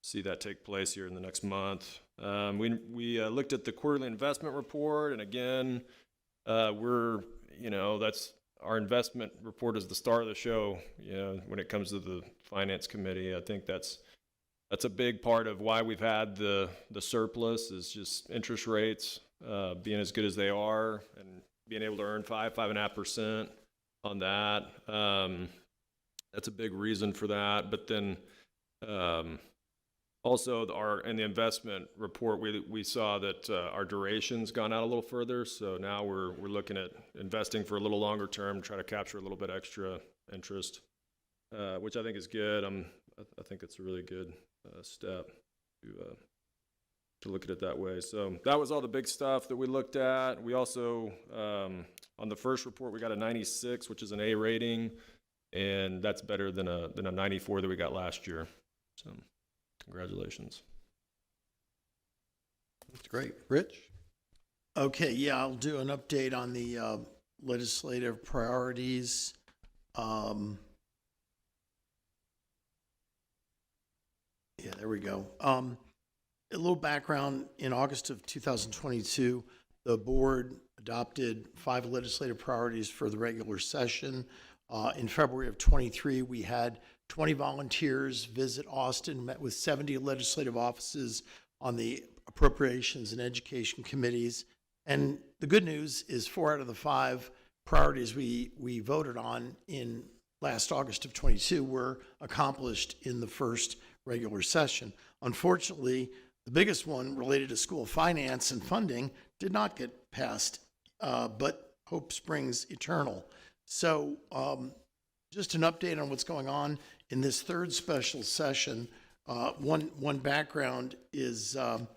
see that take place here in the next month. We looked at the quarterly investment report, and again, that's our investment report is the star of the show. When it comes to the finance committee, I think that's a big part of why we've had the surplus is just interest rates being as good as they are and being able to earn 5.5% on that. That's a big reason for that. But then also in the investment report, we saw that our duration's gone out a little further. So now we're looking at investing for a little longer term, try to capture a little bit extra interest, which I think is good. I think it's a really good step to look at it that way. So that was all the big stuff that we looked at. We also, on the first report, we got a 96, which is an A rating, and that's better than a 94 that we got last year. So congratulations. That's great. Rich? Okay, yeah, I'll do an update on the legislative priorities. Yeah, there we go. A little background. In August of 2022, the board adopted 5 legislative priorities for the regular session. In February of 23, we had 20 volunteers visit Austin, met with 70 legislative offices on the appropriations and education committees. And the good news is 4 out of the 5 priorities we voted on in last August of 22 were accomplished in the first regular session. Unfortunately, the biggest one related to school finance and funding did not get passed, but hope springs eternal. So just an update on what's going on in this third special session. One background is the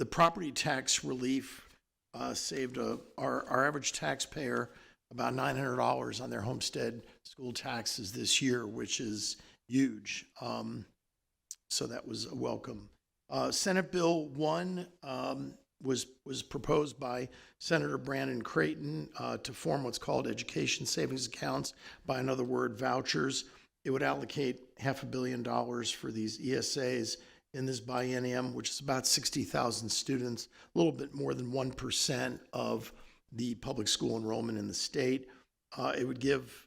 property tax relief saved our average taxpayer about $900 on their homestead school taxes this year, which is huge. So that was a welcome. Senate Bill 1 was proposed by Senator Brandon Creighton to form what's called education savings accounts, by another word, vouchers. It would allocate $500 million for these ESAs in this biennium, which is about 60,000 students, a little bit more than 1% of the public school enrollment in the state. It would give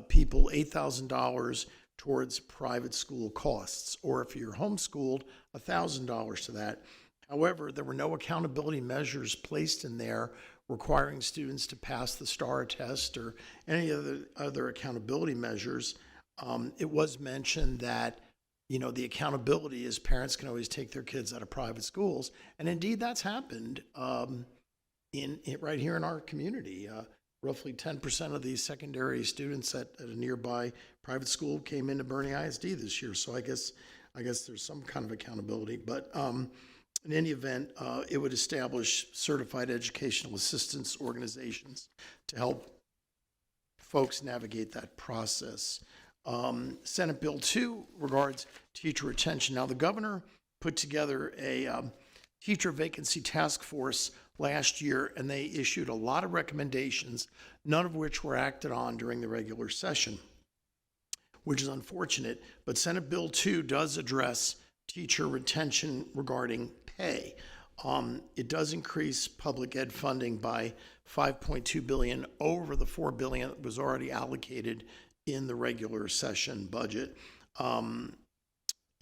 people $8,000 towards private school costs, or if you're homeschooled, $1,000 to that. However, there were no accountability measures placed in there requiring students to pass the STAR test or any other accountability measures. It was mentioned that, the accountability is parents can always take their kids out of private schools. And indeed, that's happened right here in our community. Roughly 10% of the secondary students at a nearby private school came into Bernie ISD this year. So I guess there's some kind of accountability. But in any event, it would establish certified educational assistance organizations to help folks navigate that process. Senate Bill 2 regards teacher retention. Now, the governor put together a teacher vacancy task force last year, and they issued a lot of recommendations, none of which were acted on during the regular session, which is unfortunate. But Senate Bill 2 does address teacher retention regarding pay. It does increase public ed funding by $5.2 billion over the $4 billion that was already allocated in the regular session budget. And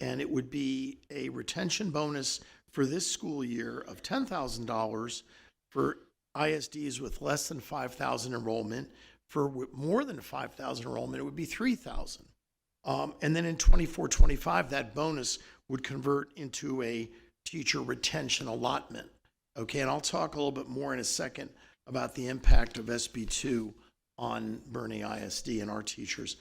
it would be a retention bonus for this school year of $10,000 for ISDs with less than 5,000 enrollment. For more than 5,000 enrollment, it would be $3,000. And then in 24-25, that bonus would convert into a teacher retention allotment. Okay, and I'll talk a little bit more in a second about the impact of SB 2 on Bernie ISD and our teachers.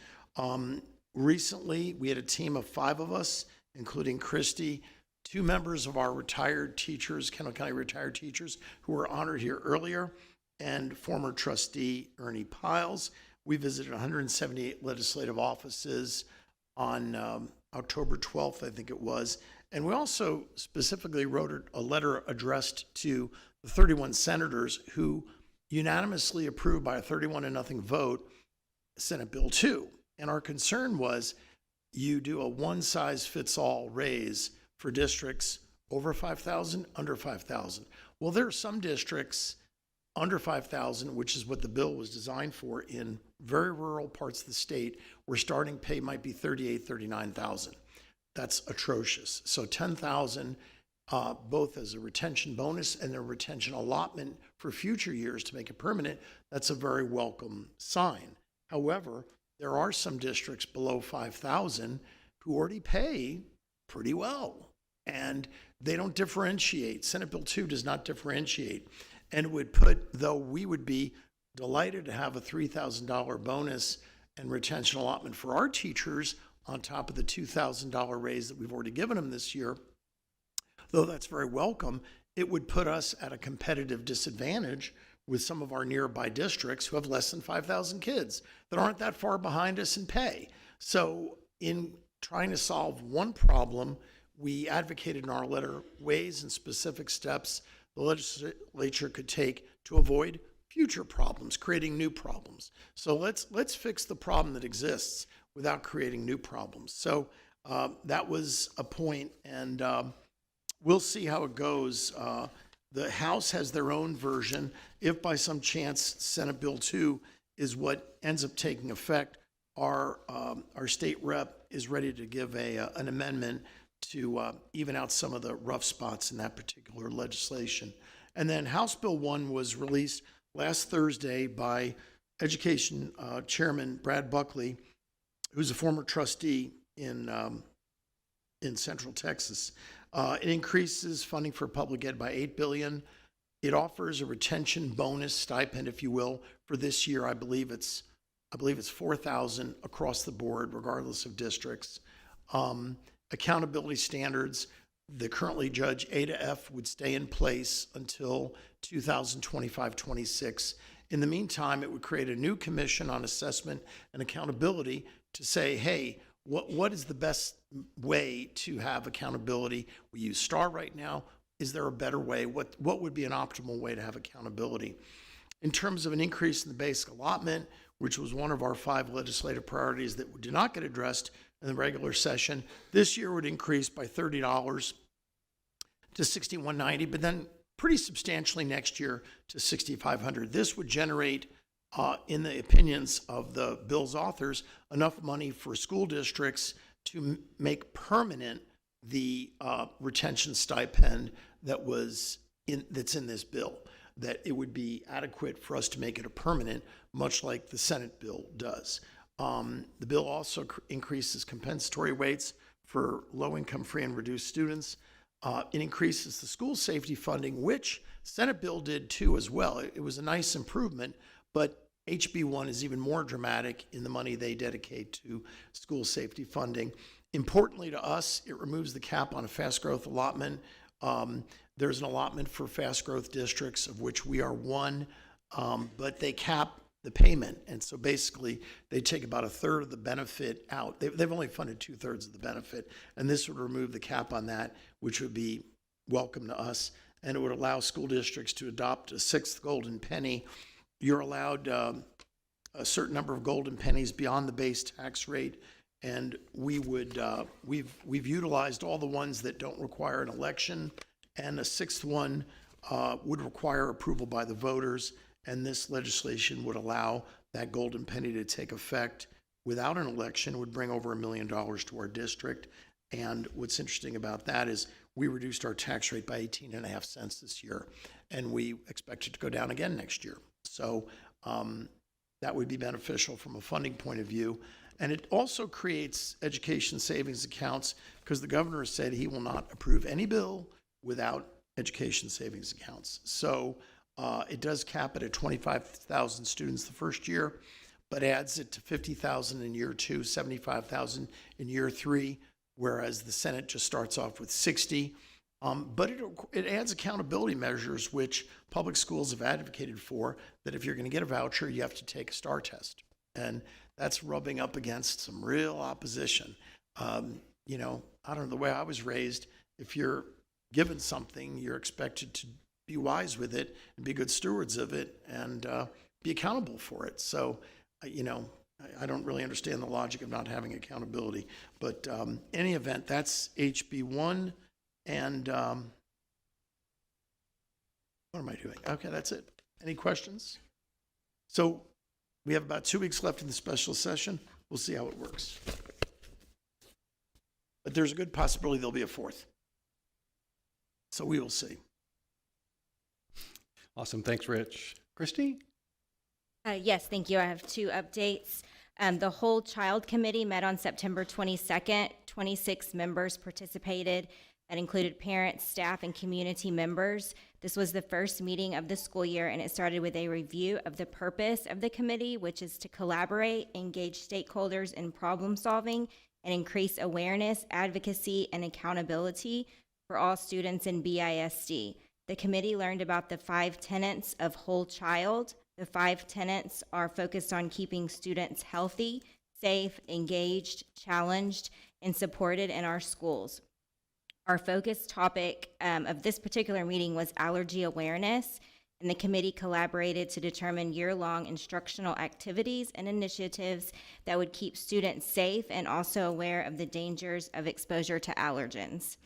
Recently, we had a team of 5 of us, including Christy, 2 members of our retired teachers, Kendall County retired teachers, who were honored here earlier, and former trustee Ernie Piles. We visited 178 legislative offices on October 12th, I think it was. And we also specifically wrote a letter addressed to the 31 senators who unanimously approved by a 31-0 vote Senate Bill 2. And our concern was you do a one-size-fits-all raise for districts over 5,000, under 5,000. Well, there are some districts under 5,000, which is what the bill was designed for, in very rural parts of the state, where starting pay might be 38,000, 39,000. That's atrocious. So 10,000, both as a retention bonus and a retention allotment for future years to make it permanent, that's a very welcome sign. However, there are some districts below 5,000 who already pay pretty well, and they don't differentiate. Senate Bill 2 does not differentiate, and it would put, though we would be delighted to have a $3,000 bonus and retention allotment for our teachers on top of the $2,000 raise that we've already given them this year, though that's very welcome, it would put us at a competitive disadvantage with some of our nearby districts who have less than 5,000 kids that aren't that far behind us in pay. So in trying to solve one problem, we advocated in our letter ways and specific steps the legislature could take to avoid future problems, creating new problems. So let's fix the problem that exists without creating new problems. So that was a point, and we'll see how it goes. The House has their own version. If by some chance Senate Bill 2 is what ends up taking effect, our state rep is ready to give an amendment to even out some of the rough spots in that particular legislation. And then House Bill 1 was released last Thursday by Education Chairman Brad Buckley, who's a former trustee in Central Texas. It increases funding for public ed by $8 billion. It offers a retention bonus stipend, if you will, for this year. I believe it's $4,000 across the board, regardless of districts. Accountability standards, the currently Judge A to F would stay in place until 2025-26. In the meantime, it would create a new commission on assessment and accountability to say, hey, what is the best way to have accountability? We use STAR right now. Is there a better way? What would be an optimal way to have accountability? In terms of an increase in the basic allotment, which was one of our 5 legislative priorities that did not get addressed in the regular session, this year would increase by $30 to $6,190, but then pretty substantially next year to $6,500. This would generate, in the opinions of the bill's authors, enough money for school districts to make permanent the retention stipend that's in this bill, that it would be adequate for us to make it a permanent, much like the Senate bill does. The bill also increases compensatory rates for low-income free and reduced students. It increases the school safety funding, which Senate bill did too as well. It was a nice improvement, but HB1 is even more dramatic in the money they dedicate to school safety funding. Importantly to us, it removes the cap on a fast growth allotment. There's an allotment for fast growth districts, of which we are one, but they cap the payment. And so basically, they take about 1/3 of the benefit out. They've only funded 2/3 of the benefit, and this would remove the cap on that, which would be welcome to us. And it would allow school districts to adopt a 6th golden penny. You're allowed a certain number of golden pennies beyond the base tax rate, and we've utilized all the ones that don't require an election, and a 6th one would require approval by the voters, and this legislation would allow that golden penny to take effect without an election. It would bring over $1 million to our district. And what's interesting about that is we reduced our tax rate by 18.5 cents this year, and we expect it to go down again next year. So that would be beneficial from a funding point of view. And it also creates education savings accounts, because the governor has said he will not approve any bill without education savings accounts. So it does cap it at 25,000 students the first year, but adds it to 50,000 in year 2, 75,000 in year 3, whereas the Senate just starts off with 60. But it adds accountability measures, which public schools have advocated for, that if you're going to get a voucher, you have to take a STAR test. And that's rubbing up against some real opposition. You know, I don't know, the way I was raised, if you're given something, you're expected to be wise with it and be good stewards of it and be accountable for it. So, you know, I don't really understand the logic of not having accountability. But in any event, that's HB1. And what am I doing? Okay, that's it. Any questions? So we have about 2 weeks left in the special session. We'll see how it works. But there's a good possibility there'll be a fourth. So we will see. Awesome. Thanks, Rich. Christy? Yes, thank you. I have 2 updates. The whole child committee met on September 22nd. 26 members participated. That included parents, staff, and community members. This was the first meeting of the school year, and it started with a review of the purpose of the committee, which is to collaborate, engage stakeholders in problem solving, and increase awareness, advocacy, and accountability for all students in BISD. The committee learned about the 5 tenets of whole child. The 5 tenets are focused on keeping students healthy, safe, engaged, challenged, and supported in our schools. Our focus topic of this particular meeting was allergy awareness, and the committee collaborated to determine year-long instructional activities and initiatives that would keep students safe and also aware of the dangers of exposure to allergens.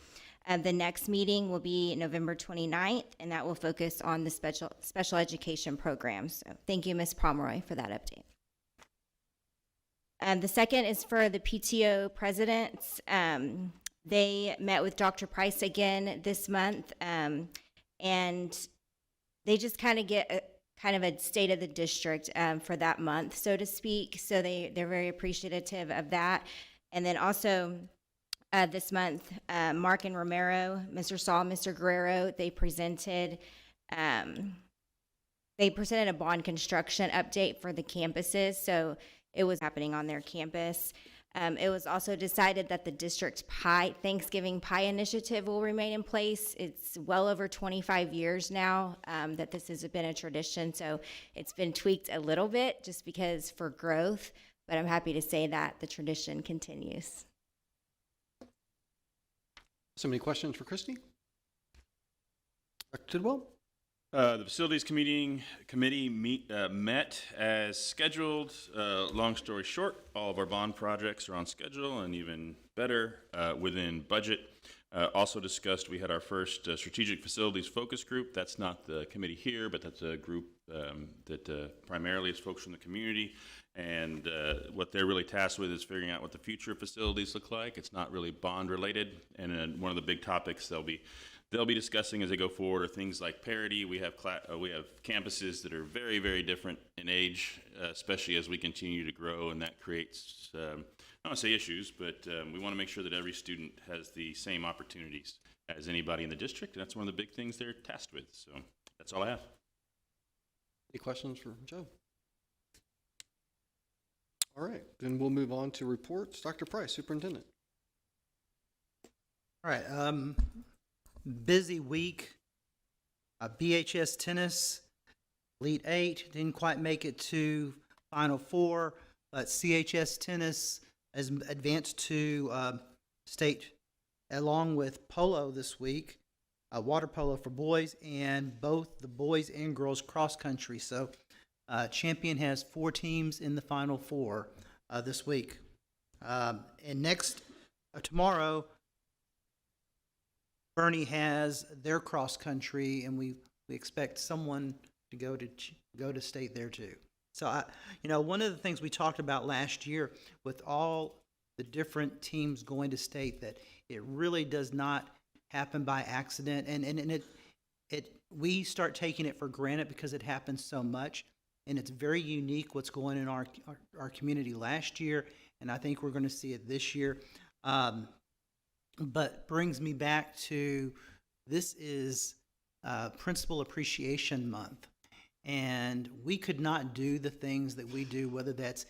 The next meeting will be November 29th, and that will focus on the special education programs. So thank you, Ms. Pomeroy, for that update. The second is for the PTO presidents. They met with Dr. Price again this month, and they just kind of get a state of the district for that month, so to speak. So they're very appreciative of that. And then also this month, Mark and Romero, Mr. Saul, Mr. Guerrero, they presented a bond construction update for the campuses. So it was happening on their campus. It was also decided that the district Thanksgiving Pie Initiative will remain in place. It's well over 25 years now that this has been a tradition, so it's been tweaked a little bit just because for growth, but I'm happy to say that the tradition continues. So many questions for Christy? Dr. Tidwell? The Facilities Committee met as scheduled. Long story short, all of our bond projects are on schedule and even better within budget. Also discussed, we had our first strategic facilities focus group. That's not the committee here, but that's a group that primarily is folks from the community. And what they're really tasked with is figuring out what the future facilities look like. It's not really bond related. And one of the big topics they'll be discussing as they go forward are things like parity. We have campuses that are very, very different in age, especially as we continue to grow, and that creates, I don't want to say issues, but we want to make sure that every student has the same opportunities as anybody in the district, and that's one of the big things they're tasked with. So that's all I have. Any questions for Joe? All right, then we'll move on to reports. Dr. Price, Superintendent. All right, busy week. BHS tennis, Elite 8, didn't quite make it to Final 4, but CHS tennis has advanced to state along with polo this week, water polo for boys, and both the boys and girls cross country. So Champion has 4 teams in the Final 4 this week. And tomorrow, Bernie has their cross country, and we expect someone to go to state there too. So one of the things we talked about last year with all the different teams going to state, that it really does not happen by accident, and we start taking it for granted because it happens so much, and it's very unique what's going in our community last year, and I think we're going to see it this year. But brings me back to, this is Principal Appreciation Month, and we could not do the things that we do, whether that's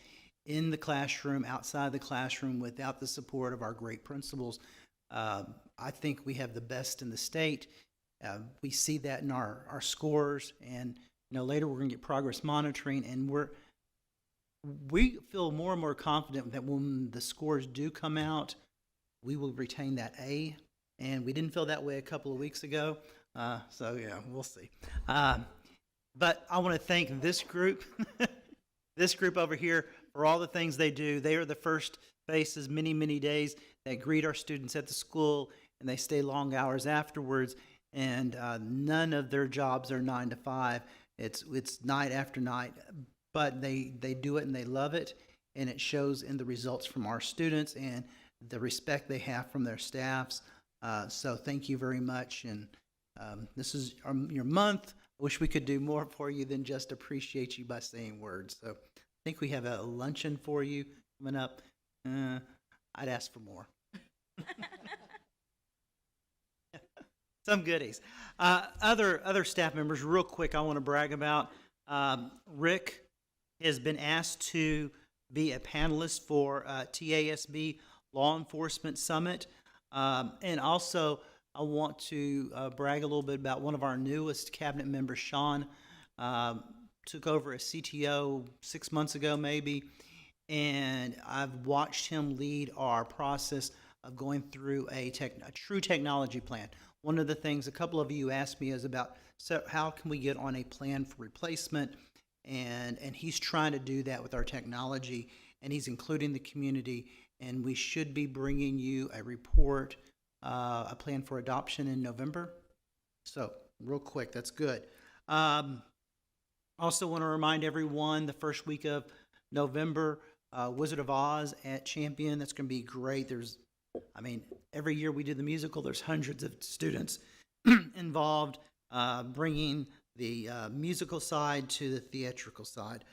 in the classroom, outside the classroom, without the support of our great principals. I think we have the best in the state. We see that in our scores, and later we're going to get progress monitoring, and we feel more and more confident that when the scores do come out, we will retain that A. And we didn't feel that way a couple of weeks ago, so yeah, we'll see. But I want to thank this group, this group over here, for all the things they do. They are the first faces many, many days that greet our students at the school, and they stay long hours afterwards. And none of their jobs are 9 to 5. It's night after night, but they do it and they love it, and it shows in the results from our students and the respect they have from their staffs. So thank you very much. And this is your month. I wish we could do more for you than just appreciate you by saying words. So I think we have a luncheon for you coming up. I'd ask for more. Some goodies. Other staff members, real quick, I want to brag about. Rick has been asked to be a panelist for TASB Law Enforcement Summit. And also, I want to brag a little bit about one of our newest cabinet members, Sean. Took over as CTO 6 months ago, maybe. And I've watched him lead our process of going through a true technology plan. One of the things a couple of you asked me is about, so how can we get on a plan for replacement? And he's trying to do that with our technology, and he's including the community. And we should be bringing you a report, a plan for adoption in November. So real quick, that's good. Also want to remind everyone, the first week of November, Wizard of Oz at Champion. That's going to be great. Every year we do the musical, there's hundreds of students involved, bringing the musical side to the theatrical side.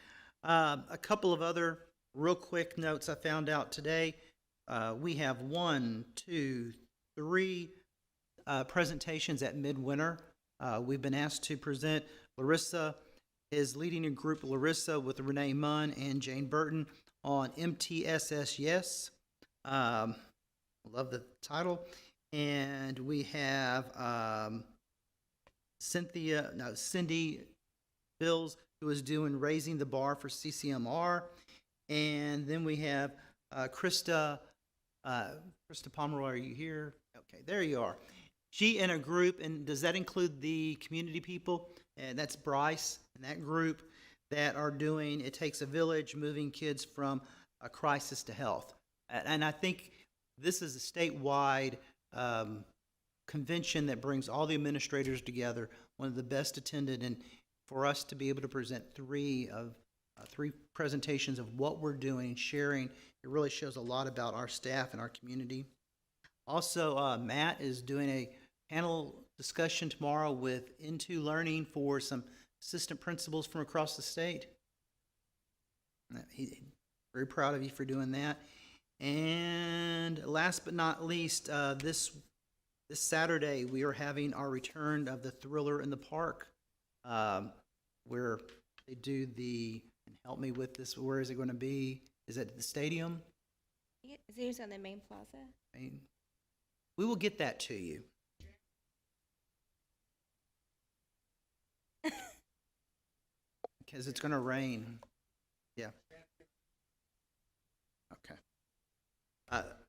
A couple of other real quick notes I found out today. We have 3 presentations at Midwinter. We've been asked to present. Larissa is leading a group, Larissa with Renee Munn and Jane Burton, on MTSS Yes. Love the title. And we have Cindy Bills, who is doing Raising the Bar for CCMR. And then we have Krista Pomeroy, are you here? Okay, there you are. She in a group, and does that include the community people? And that's Bryce and that group that are doing It Takes a Village, moving kids from a crisis to health. And I think this is a statewide convention that brings all the administrators together, one of the best attended, and for us to be able to present 3 presentations of what we're doing, sharing, it really shows a lot about our staff and our community. Also, Matt is doing a panel discussion tomorrow with Into Learning for some assistant principals from across the state. He's very proud of you for doing that. And last but not least, this Saturday we are having our return of the Thriller in the Park, where they do and help me with this, where is it going to be? Is it at the stadium? Is it on the main plaza? We will get that to you. Because it's going to rain. Yeah. Okay.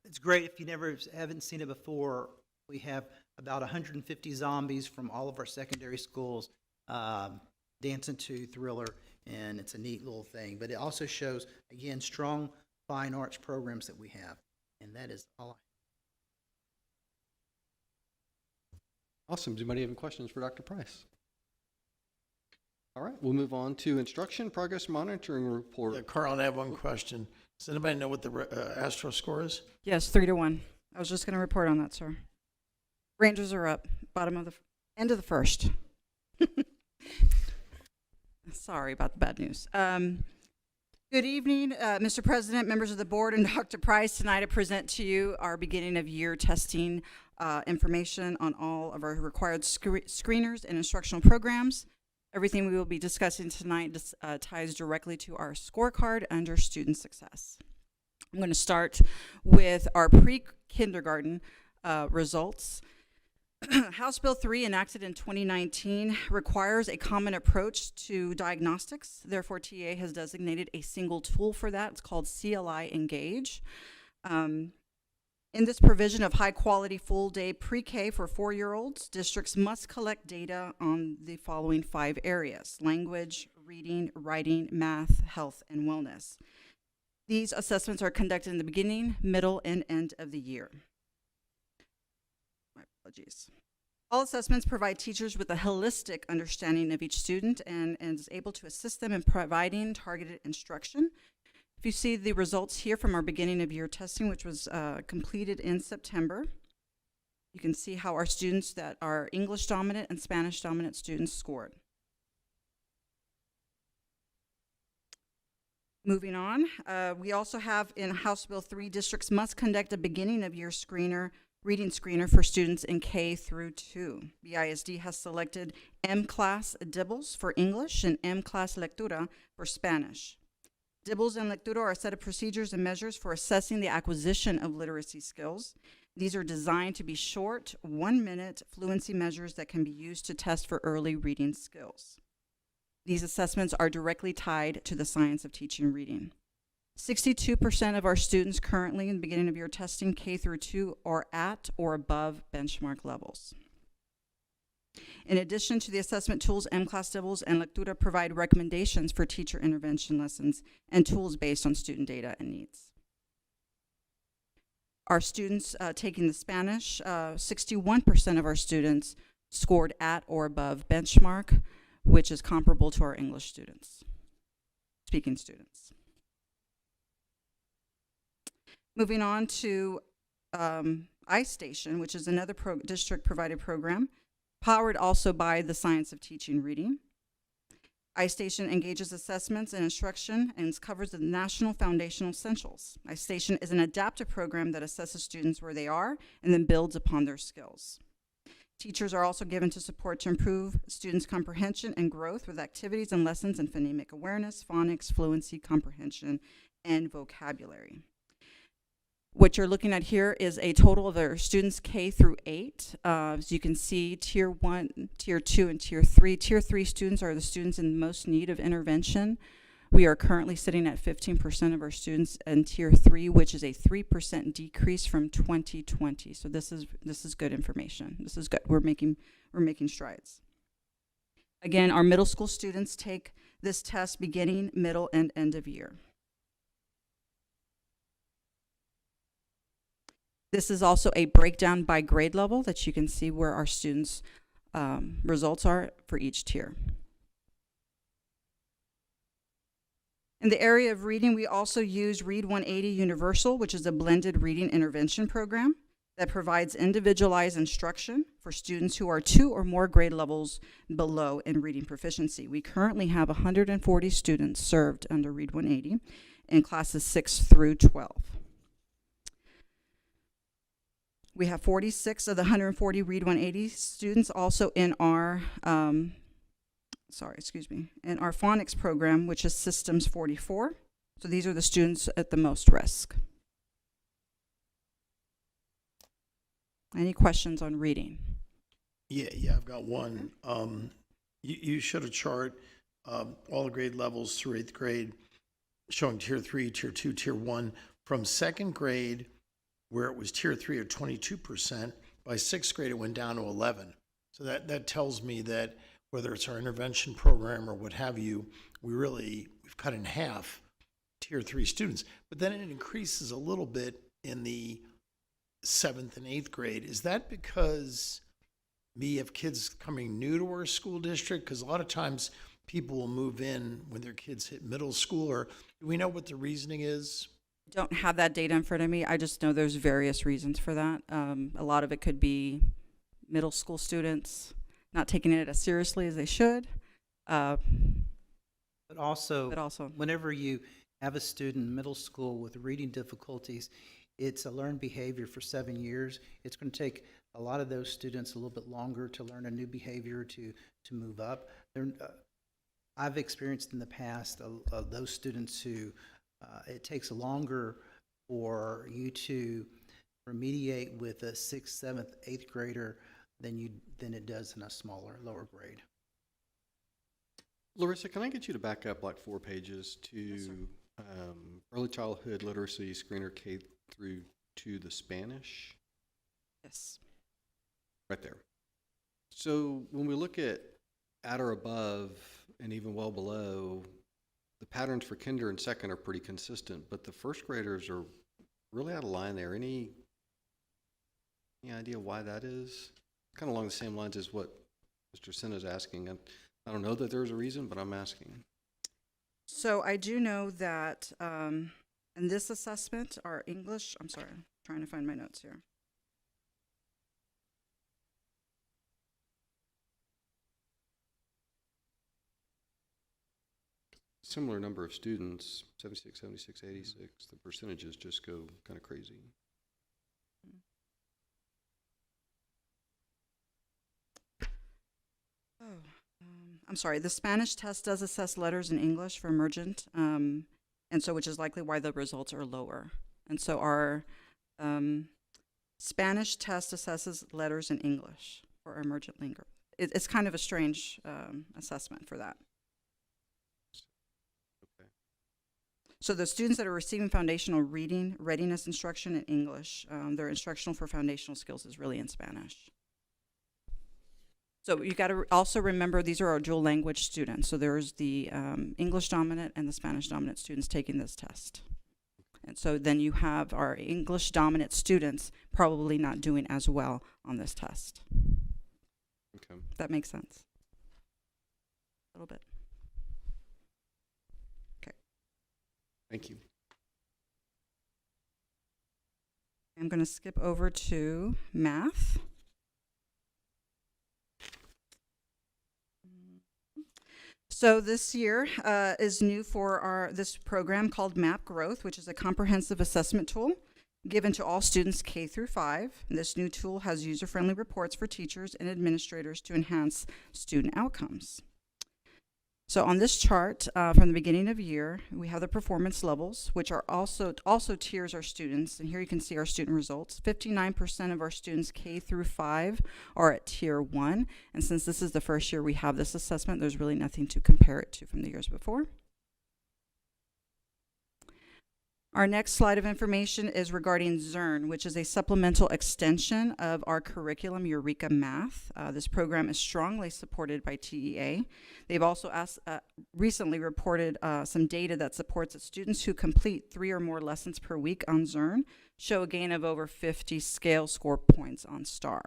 It's great if you haven't seen it before. We have about 150 zombies from all of our secondary schools dancing to Thriller, and it's a neat little thing. But it also shows, again, strong fine arts programs that we have, and that is all I have. Awesome. Does anybody have any questions for Dr. Price? All right, we'll move on to instruction progress monitoring report. Carl, I have one question. Does anybody know what the Astro score is? Yes, 3-1. I was just going to report on that, sir. Rangers are up, end of the first. Sorry about the bad news. Good evening, Mr. President, members of the board, and Dr. Price. Tonight I present to you our beginning of year testing information on all of our required screeners and instructional programs. Everything we will be discussing tonight ties directly to our scorecard under student success. I'm going to start with our pre-kindergarten results. House Bill 3, enacted in 2019, requires a common approach to diagnostics. Therefore, TA has designated a single tool for that. It's called CLI Engage. In this provision of high-quality full-day pre-K for 4-year-olds, districts must collect data on the following 5 areas: language, reading, writing, math, health, and wellness. These assessments are conducted in the beginning, middle, and end of the year. My apologies. All assessments provide teachers with a holistic understanding of each student and is able to assist them in providing targeted instruction. If you see the results here from our beginning of year testing, which was completed in September, you can see how our students that are English dominant and Spanish dominant students scored. Moving on, we also have in House Bill 3, districts must conduct a beginning of year reading screener for students in K through 2. BISD has selected M-Class Dibbles for English and M-Class Lectura for Spanish. Dibbles and Lectura are a set of procedures and measures for assessing the acquisition of literacy skills. These are designed to be short, 1-minute fluency measures that can be used to test for early reading skills. These assessments are directly tied to the science of teaching reading. 62% of our students currently in the beginning of year testing K through 2 are at or above benchmark levels. In addition to the assessment tools, M-Class Dibbles and Lectura provide recommendations for teacher intervention lessons and tools based on student data and needs. Our students taking the Spanish, 61% of our students scored at or above benchmark, which is comparable to our English students, speaking students. Moving on to iStation, which is another district-provided program, powered also by the science of teaching reading. iStation engages assessments and instruction and covers the national foundational essentials. iStation is an adaptive program that assesses students where they are and then builds upon their skills. Teachers are also given to support to improve students' comprehension and growth with activities and lessons in phonemic awareness, phonics, fluency, comprehension, and vocabulary. What you're looking at here is a total of our students K through 8. As you can see, Tier 1, Tier 2, and Tier 3. Tier 3 students are the students in most need of intervention. We are currently sitting at 15% of our students in Tier 3, which is a 3% decrease from 2020. So this is good information. This is good. We're making strides. Again, our middle school students take this test beginning, middle, and end of year. This is also a breakdown by grade level that you can see where our students' results are for each tier. In the area of reading, we also use Read 180 Universal, which is a blended reading intervention program that provides individualized instruction for students who are 2 or more grade levels below in reading proficiency. We currently have 140 students served under Read 180 in classes 6 through 12. We have 46 of the 140 Read 180 students also in our, in our phonics program, which is Systems 44. So these are the students at the most risk. Any questions on reading? Yeah, I've got one. You showed a chart, all the grade levels through 8th grade, showing Tier 3, Tier 2, Tier 1. From 2nd grade, where it was Tier 3 at 22%, by 6th grade it went down to 11. So that tells me that whether it's our intervention program or what have you, we've cut in half Tier 3 students. But then it increases a little bit in the 7th and 8th grade. Is that because we have kids coming new to our school district? Because a lot of times people will move in when their kids hit middle school, or do we know what the reasoning is? Don't have that data in front of me. I just know there's various reasons for that. A lot of it could be middle school students not taking it as seriously as they should. But also, whenever you have a student in middle school with reading difficulties, it's a learned behavior for 7 years. It's going to take a lot of those students a little bit longer to learn a new behavior to move up. I've experienced in the past those students who it takes longer for you to remediate with a 6th, 7th, 8th grader than it does in a smaller, lower grade. Larissa, can I get you to back up like 4 pages to early childhood literacy screener K through to the Spanish? Yes. Right there. So when we look at or above and even well below, the patterns for kinder and second are pretty consistent, but the first graders are really out of line there. Any idea why that is? Kind of along the same lines as what Mr. Senna's asking. I don't know that there's a reason, but I'm asking. So I do know that in this assessment, our English, I'm sorry, I'm trying to find my notes here. Similar number of students, 76, 76, 86. The percentages just go kind of crazy. I'm sorry, the Spanish test does assess letters in English for emergent, and so which is likely why the results are lower. And so our Spanish test assesses letters in English for emergent linguist. It's kind of a strange assessment for that. Okay. So the students that are receiving foundational reading readiness instruction in English, their instructional for foundational skills is really in Spanish. So you got to also remember these are our dual language students. So there's the English dominant and the Spanish dominant students taking this test. And so then you have our English dominant students probably not doing as well on this test. Okay. That makes sense? A little bit. Okay. Thank you. I'm going to skip over to math. So this year is new for this program called MAP Growth, which is a comprehensive assessment tool given to all students K through 5. And this new tool has user-friendly reports for teachers and administrators to enhance student outcomes. So on this chart, from the beginning of year, we have the performance levels, which are also tiers our students. And here you can see our student results. 59% of our students K through 5 are at tier 1. And since this is the first year we have this assessment, there's really nothing to compare it to from the years before. Our next slide of information is regarding Zern, which is a supplemental extension of our curriculum, Eureka Math. This program is strongly supported by TEA. They've also recently reported some data that supports that students who complete 3 or more lessons per week on Zern show a gain of over 50 scale score points on STAR.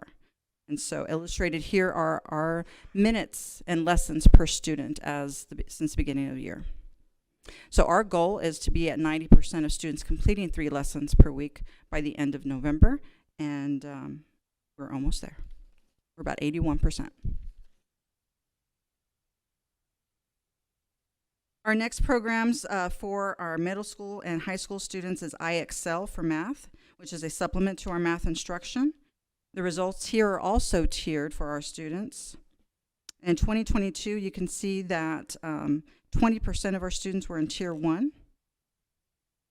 And so illustrated here are our minutes and lessons per student since the beginning of the year. So our goal is to be at 90% of students completing 3 lessons per week by the end of November, and we're almost there. We're about 81%. Our next programs for our middle school and high school students is iExcel for math, which is a supplement to our math instruction. The results here are also tiered for our students. In 2022, you can see that 20% of our students were in Tier 1.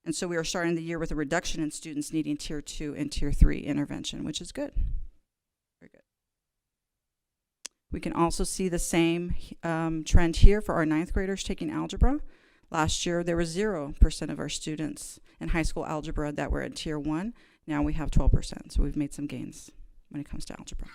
And so we are starting the year with a reduction in students needing Tier 2 and Tier 3 intervention, which is good. Very good. We can also see the same trend here for our 9th graders taking algebra. Last year, there was 0% of our students in high school algebra that were at Tier 1. Now we have 12%, so we've made some gains when it comes to algebra.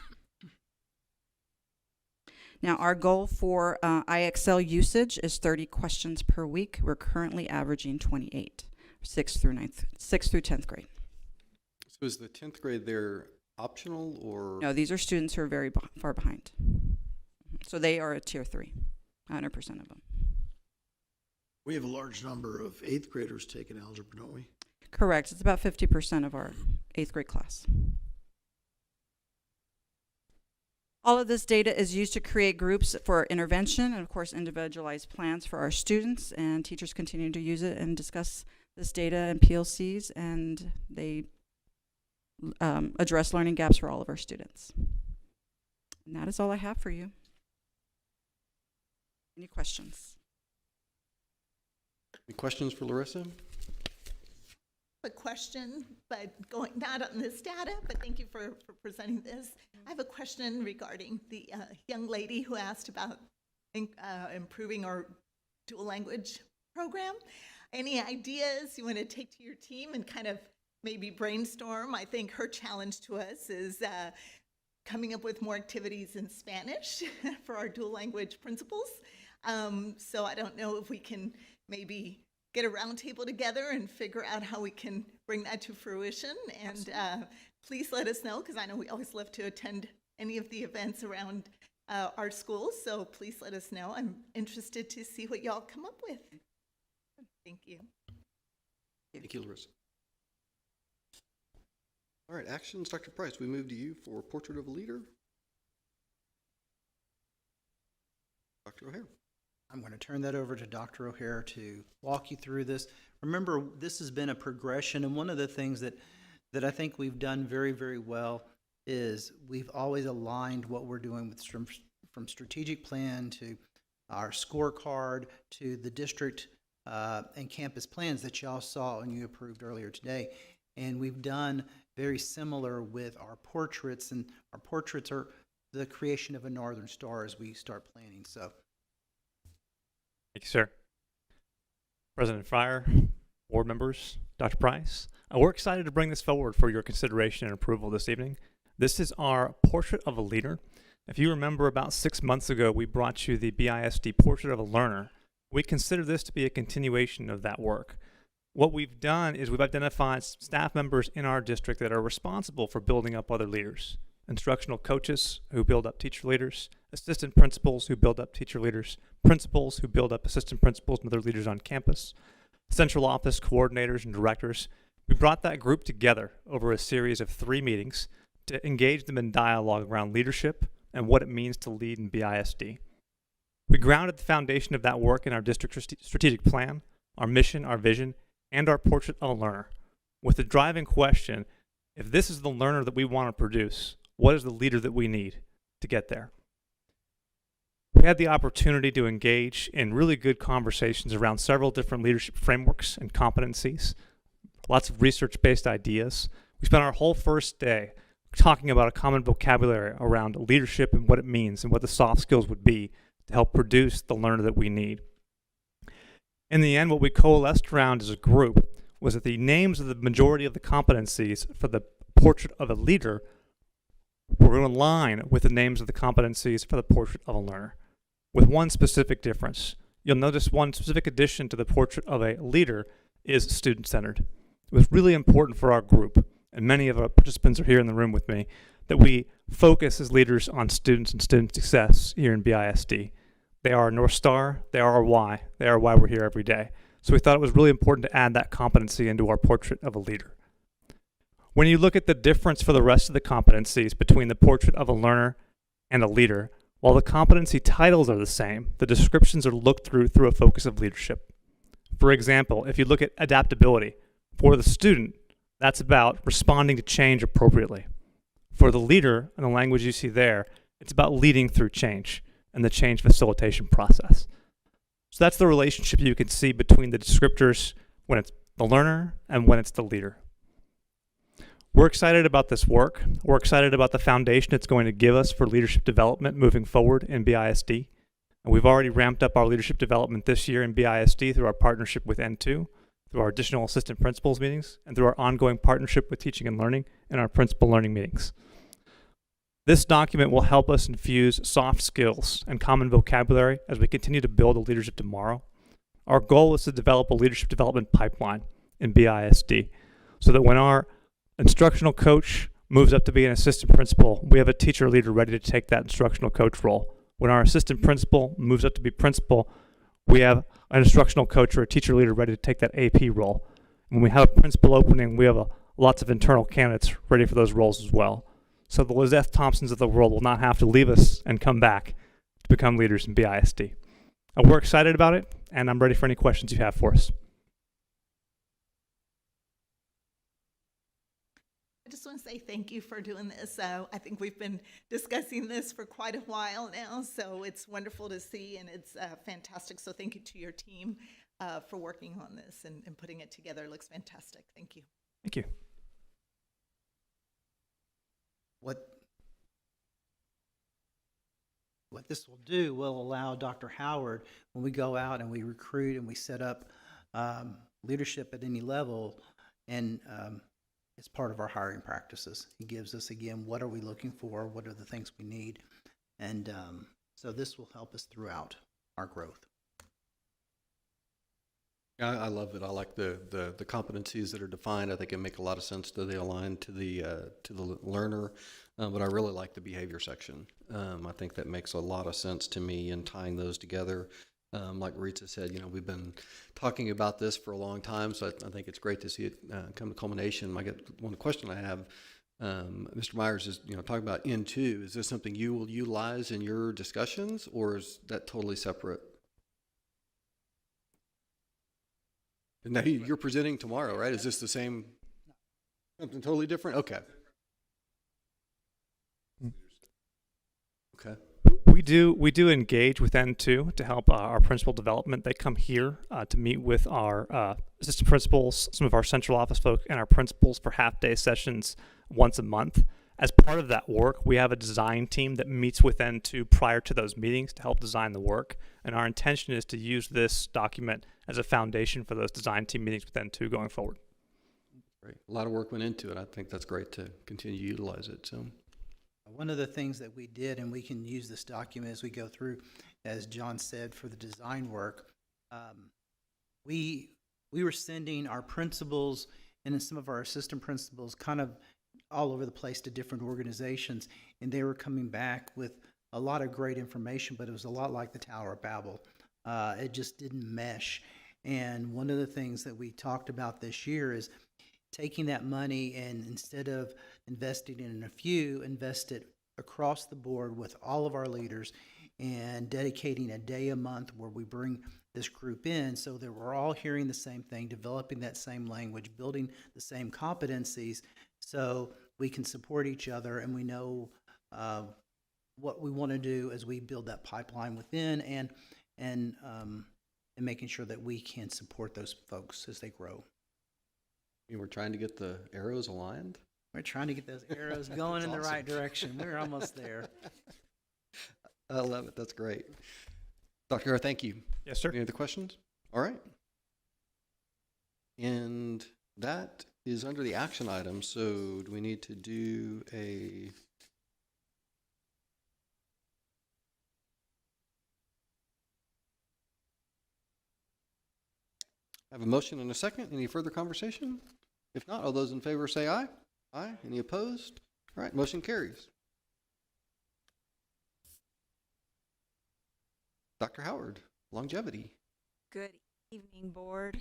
Now, our goal for iExcel usage is 30 questions per week. We're currently averaging 28, 6th through 10th grade. So is the 10th grade there optional or? No, these are students who are very far behind. So they are at Tier 3, 100% of them. We have a large number of 8th graders taking algebra, don't we? Correct. It's about 50% of our 8th grade class. All of this data is used to create groups for intervention and, of course, individualized plans for our students, and teachers continue to use it and discuss this data in PLCs, and they address learning gaps for all of our students. And that is all I have for you. Any questions? Any questions for Larissa? A question, but going not on this data, but thank you for presenting this. I have a question regarding the young lady who asked about improving our dual language program. Any ideas you want to take to your team and kind of maybe brainstorm? I think her challenge to us is coming up with more activities in Spanish for our dual language principals. So I don't know if we can maybe get a roundtable together and figure out how we can bring that to fruition. And please let us know, because I know we always love to attend any of the events around our schools. So please let us know. I'm interested to see what y'all come up with. Thank you. Thank you, Larissa. All right, actions. Dr. Price, we move to you for Portrait of a Leader. Dr. O'Hare. I'm going to turn that over to Dr. O'Hare to walk you through this. Remember, this has been a progression, and one of the things that I think we've done very, very well is we've always aligned what we're doing with from strategic plan to our scorecard to the district and campus plans that y'all saw and you approved earlier today. And we've done very similar with our portraits, and our portraits are the creation of a Northern Star as we start planning. So. Thank you, sir. President Fryer, board members, Dr. Price, we're excited to bring this forward for your consideration and approval this evening. This is our Portrait of a Leader. If you remember, about 6 months ago, we brought you the BISD Portrait of a Learner. We consider this to be a continuation of that work. What we've done is we've identified staff members in our district that are responsible for building up other leaders. Instructional coaches who build up teacher leaders, assistant principals who build up teacher leaders, principals who build up assistant principals and other leaders on campus, central office coordinators and directors. We brought that group together over a series of 3 meetings to engage them in dialogue around leadership and what it means to lead in BISD. We grounded the foundation of that work in our district strategic plan, our mission, our vision, and our Portrait of a Learner, with the driving question, if this is the learner that we want to produce, what is the leader that we need to get there? We had the opportunity to engage in really good conversations around several different leadership frameworks and competencies, lots of research-based ideas. We spent our whole first day talking about a common vocabulary around leadership and what it means and what the soft skills would be to help produce the learner that we need. In the end, what we coalesced around as a group was that the names of the majority of the competencies for the Portrait of a Leader were in line with the names of the competencies for the Portrait of a Learner, with one specific difference. You'll notice one specific addition to the Portrait of a Leader is student-centered. It was really important for our group, and many of our participants are here in the room with me, that we focus as leaders on students and student success here in BISD. They are our North Star, they are our why, they are why we're here every day. So we thought it was really important to add that competency into our Portrait of a Leader. When you look at the difference for the rest of the competencies between the Portrait of a Learner and a Leader, while the competency titles are the same, the descriptions are looked through a focus of leadership. For example, if you look at adaptability, for the student, that's about responding to change appropriately. For the leader, and the language you see there, it's about leading through change and the change facilitation process. So that's the relationship you can see between the descriptors when it's the learner and when it's the leader. We're excited about this work. We're excited about the foundation it's going to give us for leadership development moving forward in BISD. And we've already ramped up our leadership development this year in BISD through our partnership with N2, through our additional assistant principals meetings, and through our ongoing partnership with teaching and learning and our principal learning meetings. This document will help us infuse soft skills and common vocabulary as we continue to build a leadership tomorrow. Our goal is to develop a leadership development pipeline in BISD so that when our instructional coach moves up to be an assistant principal, we have a teacher leader ready to take that instructional coach role. When our assistant principal moves up to be principal, we have an instructional coach or a teacher leader ready to take that AP role. When we have a principal opening, we have lots of internal candidates ready for those roles as well. So the Lizeth Thompsons of the world will not have to leave us and come back to become leaders in BISD. We're excited about it, and I'm ready for any questions you have for us. I just want to say thank you for doing this. I think we've been discussing this for quite a while now, so it's wonderful to see, and it's fantastic. So thank you to your team for working on this and putting it together. It looks fantastic. Thank you. Thank you. What this will do will allow Dr. Howard, when we go out and we recruit and we set up leadership at any level, and it's part of our hiring practices. He gives us, again, what are we looking for, what are the things we need, and so this will help us throughout our growth. I love it. I like the competencies that are defined. I think it make a lot of sense that they align to the learner, but I really like the behavior section. I think that makes a lot of sense to me in tying those together. Like Rita said, we've been talking about this for a long time, so I think it's great to see it come to culmination. One question I have, Mr. Myers, is talking about N2. Is this something you will utilize in your discussions, or is that totally separate? And now you're presenting tomorrow, right? Is this the same, something totally different? Okay. Okay. We do engage with N2 to help our principal development. They come here to meet with our assistant principals, some of our central office folk, and our principals for half-day sessions once a month. As part of that work, we have a design team that meets with N2 prior to those meetings to help design the work. And our intention is to use this document as a foundation for those design team meetings with N2 going forward. Great. A lot of work went into it. I think that's great to continue to utilize it. So, one of the things that we did, and we can use this document as we go through, as John said, for the design work, we were sending our principals and then some of our assistant principals kind of all over the place to different organizations, and they were coming back with a lot of great information, but it was a lot like the Tower of Babel. It just didn't mesh. And one of the things that we talked about this year is taking that money and instead of investing in a few, invest it across the board with all of our leaders and dedicating a day a month where we bring this group in so that we're all hearing the same thing, developing that same language, building the same competencies so we can support each other and we know what we want to do as we build that pipeline within and making sure that we can support those folks as they grow. we're trying to get the arrows aligned? We're trying to get those arrows going in the right direction. We're almost there. I love it. That's great. Dr. Hare, thank you. Yes, sir. Any other questions? All right. And that is under the action item. So do we need to do a... I have a motion and a second. Any further conversation? If not, all those in favor say aye. Aye. Any opposed? All right, motion carries. Dr. Howard, longevity. Good evening, board.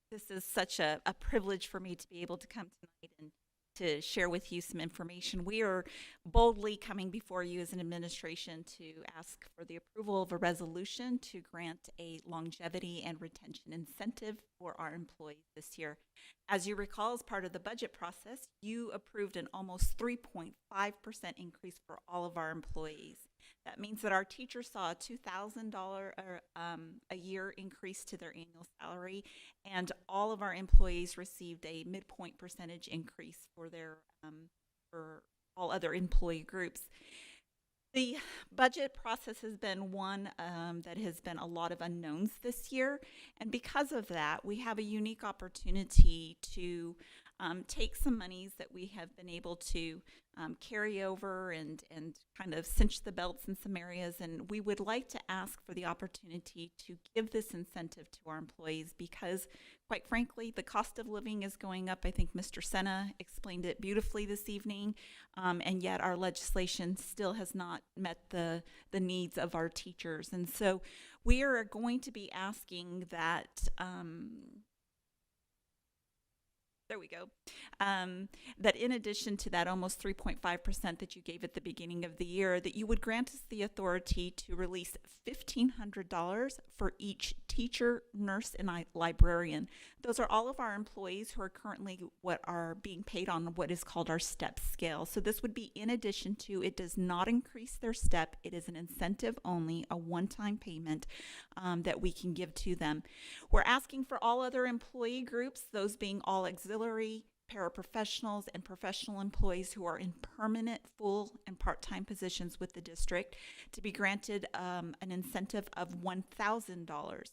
This is such a privilege for me to be able to come tonight and to share with you some information. We are boldly coming before you as an administration to ask for the approval of a resolution to grant a longevity and retention incentive for our employees this year. As you recall, as part of the budget process, you approved an almost 3.5% increase for all of our employees. That means that our teachers saw a $2,000 a year increase to their annual salary, and all of our employees received a midpoint percentage increase for their for all other employee groups. The budget process has been one that has been a lot of unknowns this year, and because of that, we have a unique opportunity to take some monies that we have been able to carry over and kind of cinch the belts in some areas, and we would like to ask for the opportunity to give this incentive to our employees because, quite frankly, the cost of living is going up. I think Mr. Senna explained it beautifully this evening, and yet our legislation still has not met the needs of our teachers. And so we are going to be asking that there we go. That in addition to that almost 3.5% that you gave at the beginning of the year, that you would grant us the authority to release $1,500 for each teacher, nurse, and librarian. Those are all of our employees who are currently what are being paid on what is called our STEP scale. So this would be in addition to, it does not increase their STEP. It is an incentive only, a one-time payment that we can give to them. We're asking for all other employee groups, those being all auxiliary, paraprofessionals, and professional employees who are in permanent, full, and part-time positions with the district, to be granted an incentive of $1,000.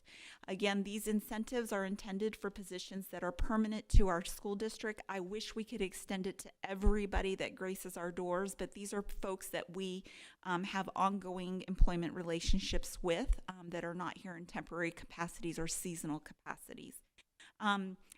Again, these incentives are intended for positions that are permanent to our school district. I wish we could extend it to everybody that graces our doors, but these are folks that we have ongoing employment relationships with that are not here in temporary capacities or seasonal capacities.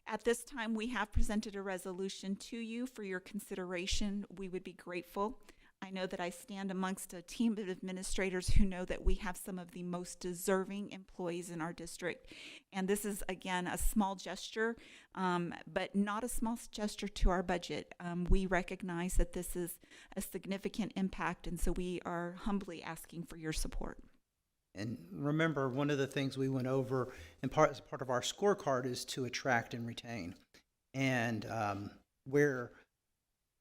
At this time, we have presented a resolution to you for your consideration. We would be grateful. I know that I stand amongst a team of administrators who know that we have some of the most deserving employees in our district. And this is, again, a small gesture, but not a small gesture to our budget. We recognize that this is a significant impact, and so we are humbly asking for your support. And remember, one of the things we went over as part of our scorecard is to attract and retain. And where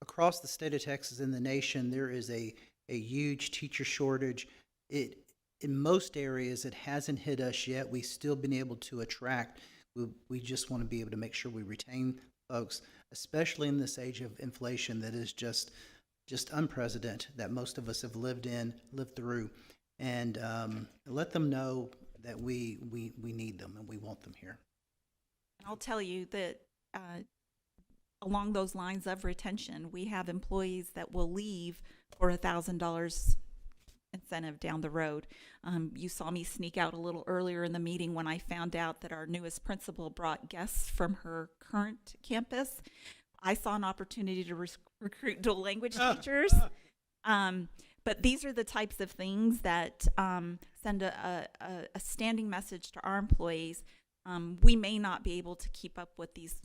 across the state of Texas and the nation, there is a huge teacher shortage. In most areas, it hasn't hit us yet. We've still been able to attract. We just want to be able to make sure we retain folks, especially in this age of inflation that is just unprecedented, that most of us have lived through. And let them know that we need them and we want them here. I'll tell you that along those lines of retention, we have employees that will leave for $1,000 incentive down the road. You saw me sneak out a little earlier in the meeting when I found out that our newest principal brought guests from her current campus. I saw an opportunity to recruit dual language teachers. But these are the types of things that send a standing message to our employees. We may not be able to keep up with these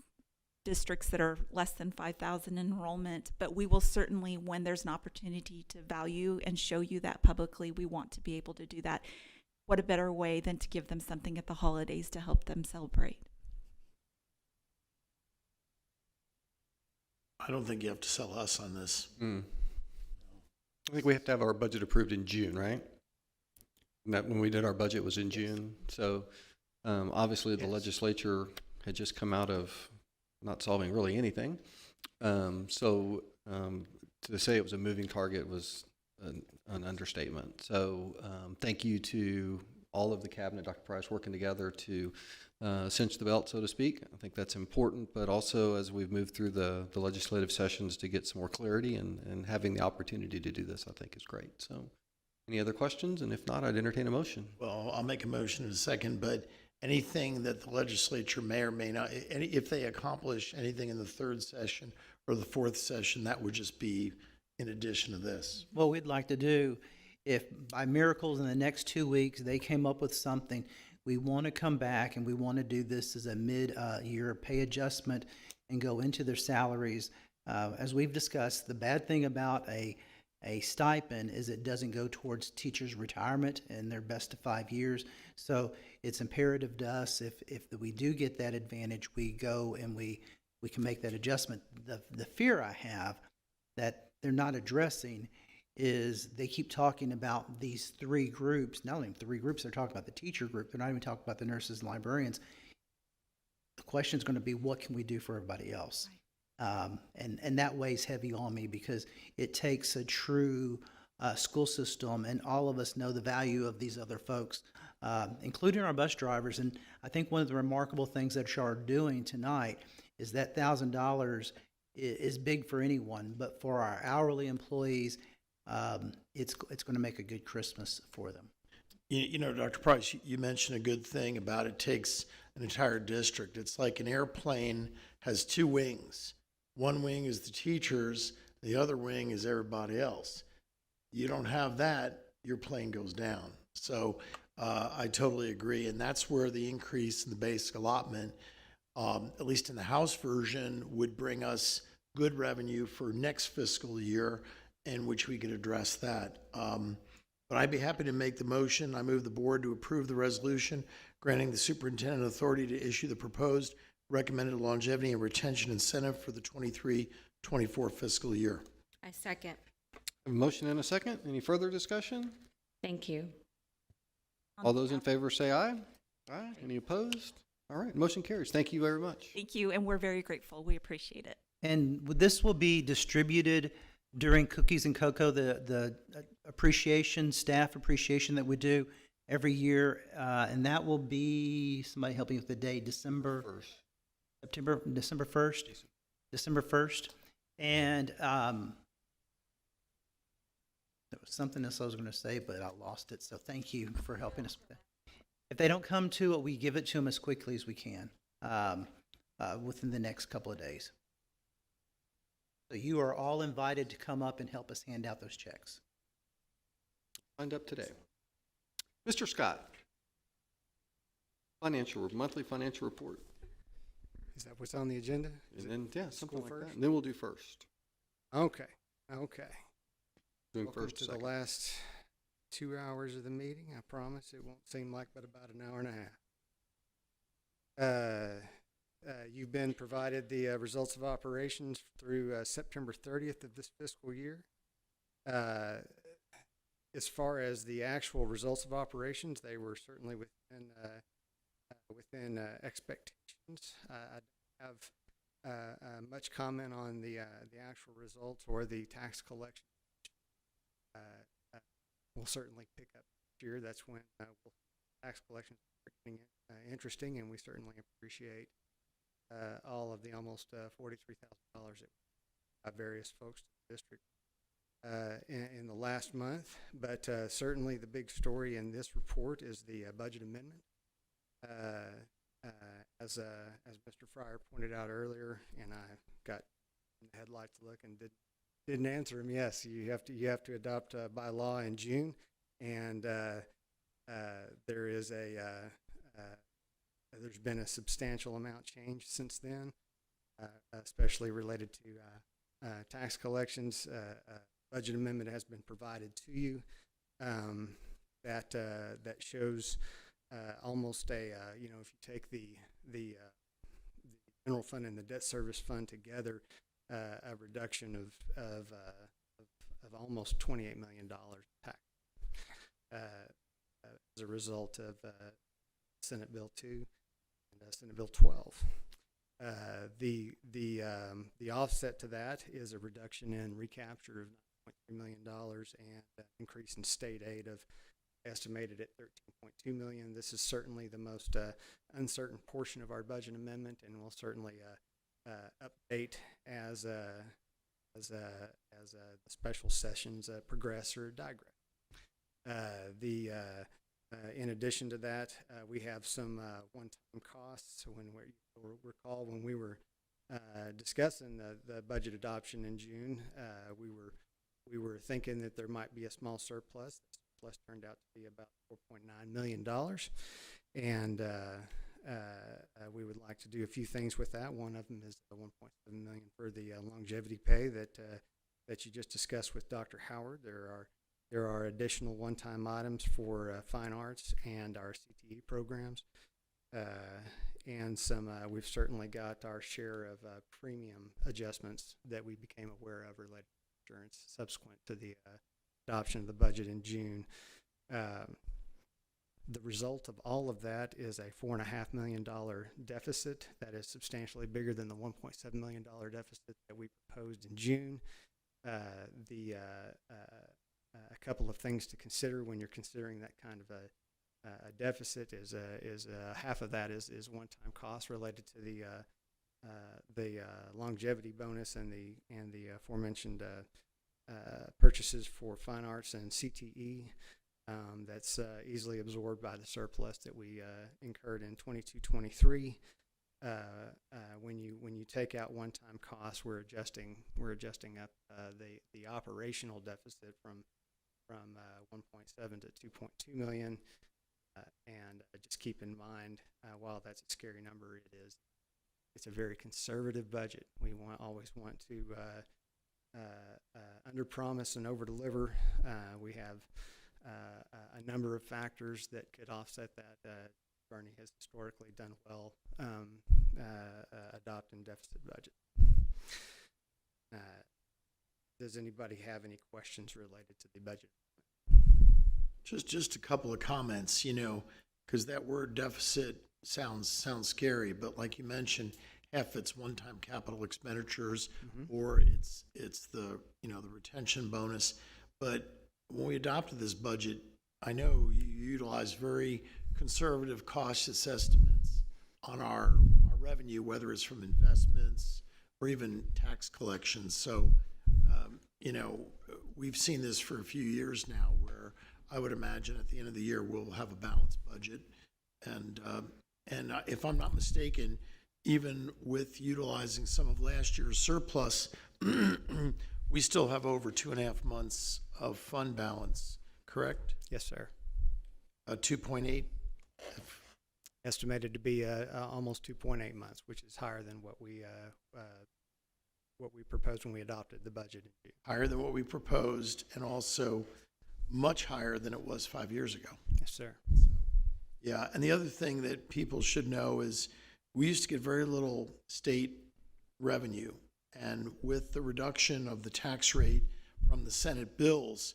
districts that are less than 5,000 enrollment, but we will certainly, when there's an opportunity to value and show you that publicly, we want to be able to do that. What a better way than to give them something at the holidays to help them celebrate. I don't think you have to sell us on this. I think we have to have our budget approved in June, right? And that when we did our budget was in June. So obviously the legislature had just come out of not solving really anything. So to say it was a moving target was an understatement. So thank you to all of the cabinet, Dr. Price, working together to cinch the belt, so to speak. I think that's important, but also as we've moved through the legislative sessions to get some more clarity and having the opportunity to do this, I think is great. So any other questions? And if not, I'd entertain a motion. Well, I'll make a motion in a second, but anything that the legislature may or may not, if they accomplish anything in the third session or the fourth session, that would just be in addition to this. What we'd like to do, if by miracles in the next 2 weeks they came up with something, we want to come back and we want to do this as a mid-year pay adjustment and go into their salaries. As we've discussed, the bad thing about a stipend is it doesn't go towards teachers' retirement in their best of 5 years. So it's imperative to us, if we do get that advantage, we go and we can make that adjustment. The fear I have that they're not addressing is they keep talking about these three groups, not only three groups, they're talking about the teacher group, they're not even talking about the nurses and librarians. The question is going to be, what can we do for everybody else? And that weighs heavy on me because it takes a true school system, and all of us know the value of these other folks, including our bus drivers. And I think one of the remarkable things that y'all are doing tonight is that $1,000 is big for anyone, but for our hourly employees, it's going to make a good Christmas for them. You know, Dr. Price, you mentioned a good thing about it takes an entire district. It's like an airplane has two wings. One wing is the teachers, the other wing is everybody else. You don't have that, your plane goes down. So I totally agree, and that's where the increase in the basic allotment at least in the House version, would bring us good revenue for next fiscal year in which we could address that. But I'd be happy to make the motion. I move the board to approve the resolution granting the superintendent authority to issue the proposed recommended longevity and retention incentive for the 23-24 fiscal year. I second. A motion and a second. Any further discussion? Thank you. All those in favor say aye. Aye. Any opposed? All right, motion carries. Thank you very much. Thank you, and we're very grateful. We appreciate it. And this will be distributed during Cookies and Cocoa, the appreciation, staff appreciation that we do every year. And that will be, somebody help me with the date, December 1st? December 1st. And there was something else I was going to say, but I lost it. So thank you for helping us with that. If they don't come to it, we give it to them as quickly as we can within the next couple of days. So you are all invited to come up and help us hand out those checks. Signed up today. Mr. Scott, monthly financial report. Is that what's on the agenda? And then, yeah, something like first? that. And then we'll do first. Okay. Doing Welcome first, to second. the last 2 hours of the meeting. I promise it won't seem like but about an hour and a half. You've been provided the results of operations through September 30th of this fiscal year. As far as the actual results of operations, they were certainly within expectations. I don't have much comment on the actual results or the tax collection. We'll certainly pick up next year. That's when tax collections are getting interesting, and we certainly appreciate all of the almost $43,000 that various folks in the district in the last month. But certainly the big story in this report is the budget amendment. As Mr. Fryer pointed out earlier, and I got in the headlights to look and didn't answer him. Yes, you have to adopt by law in June, and there is there's been a substantial amount changed since then, especially related to tax collections. Budget amendment has been provided to you that shows almost a if you take the general fund and the debt service fund together, a reduction of almost $28 million tax as a result of Senate Bill 2 and Senate Bill 12. The offset to that is a reduction in recapture of $9.3 million and an increase in state aid of estimated at $13.2 million. This is certainly the most uncertain portion of our budget amendment, and we'll certainly update as the special sessions progress or digress. In addition to that, we have some one-time costs. You'll recall when we were discussing the budget adoption in June, we were thinking that there might be a small surplus. The surplus turned out to be about $4.9 million, and we would like to do a few things with that. One of them is the $1.7 million for the longevity pay that you just discussed with Dr. Howard. There are additional one-time items for fine arts and our CTE programs, and some. We've certainly got our share of premium adjustments that we became aware of related to insurance subsequent to the adoption of the budget in June. The result of all of that is a $4.5 million deficit that is substantially bigger than the $1.7 million deficit that we proposed in June. A couple of things to consider when you're considering that kind of a deficit is half of that is one-time costs related to the longevity bonus and the aforementioned purchases for fine arts and CTE. That's easily absorbed by the surplus that we incurred in 22-23. When you take out one-time costs, we're adjusting up the operational deficit from 1.7 to 2.2 million, and just keep in mind, while that's a scary number, it is it's a very conservative budget. We always want to under promise and over deliver. We have a number of factors that could offset that. Bernie has historically done well adopting deficit budget. Does anybody have any questions related to the budget? Just a couple of comments, you know, because that word deficit sounds scary, but like you mentioned, half it's one-time capital expenditures, or it's the, you know, the retention bonus. But when we adopted this budget, I know you utilize very conservative, cautious estimates on our revenue, whether it's from investments or even tax collections. So, you know, we've seen this for a few years now, where I would imagine at the end of the year we'll have a balanced budget. And if I'm not mistaken, even with utilizing some of last year's surplus, we still have over 2.5 months of fund balance, correct? Yes, sir. 2.8? Estimated to be almost 2.8 months, which is higher than what we proposed when we adopted the budget in June. Higher than what we proposed, and also much higher than it was 5 years ago. Yes, sir. Yeah, and the other thing that people should know is we used to get very little state revenue, and with the reduction of the tax rate from the Senate bills,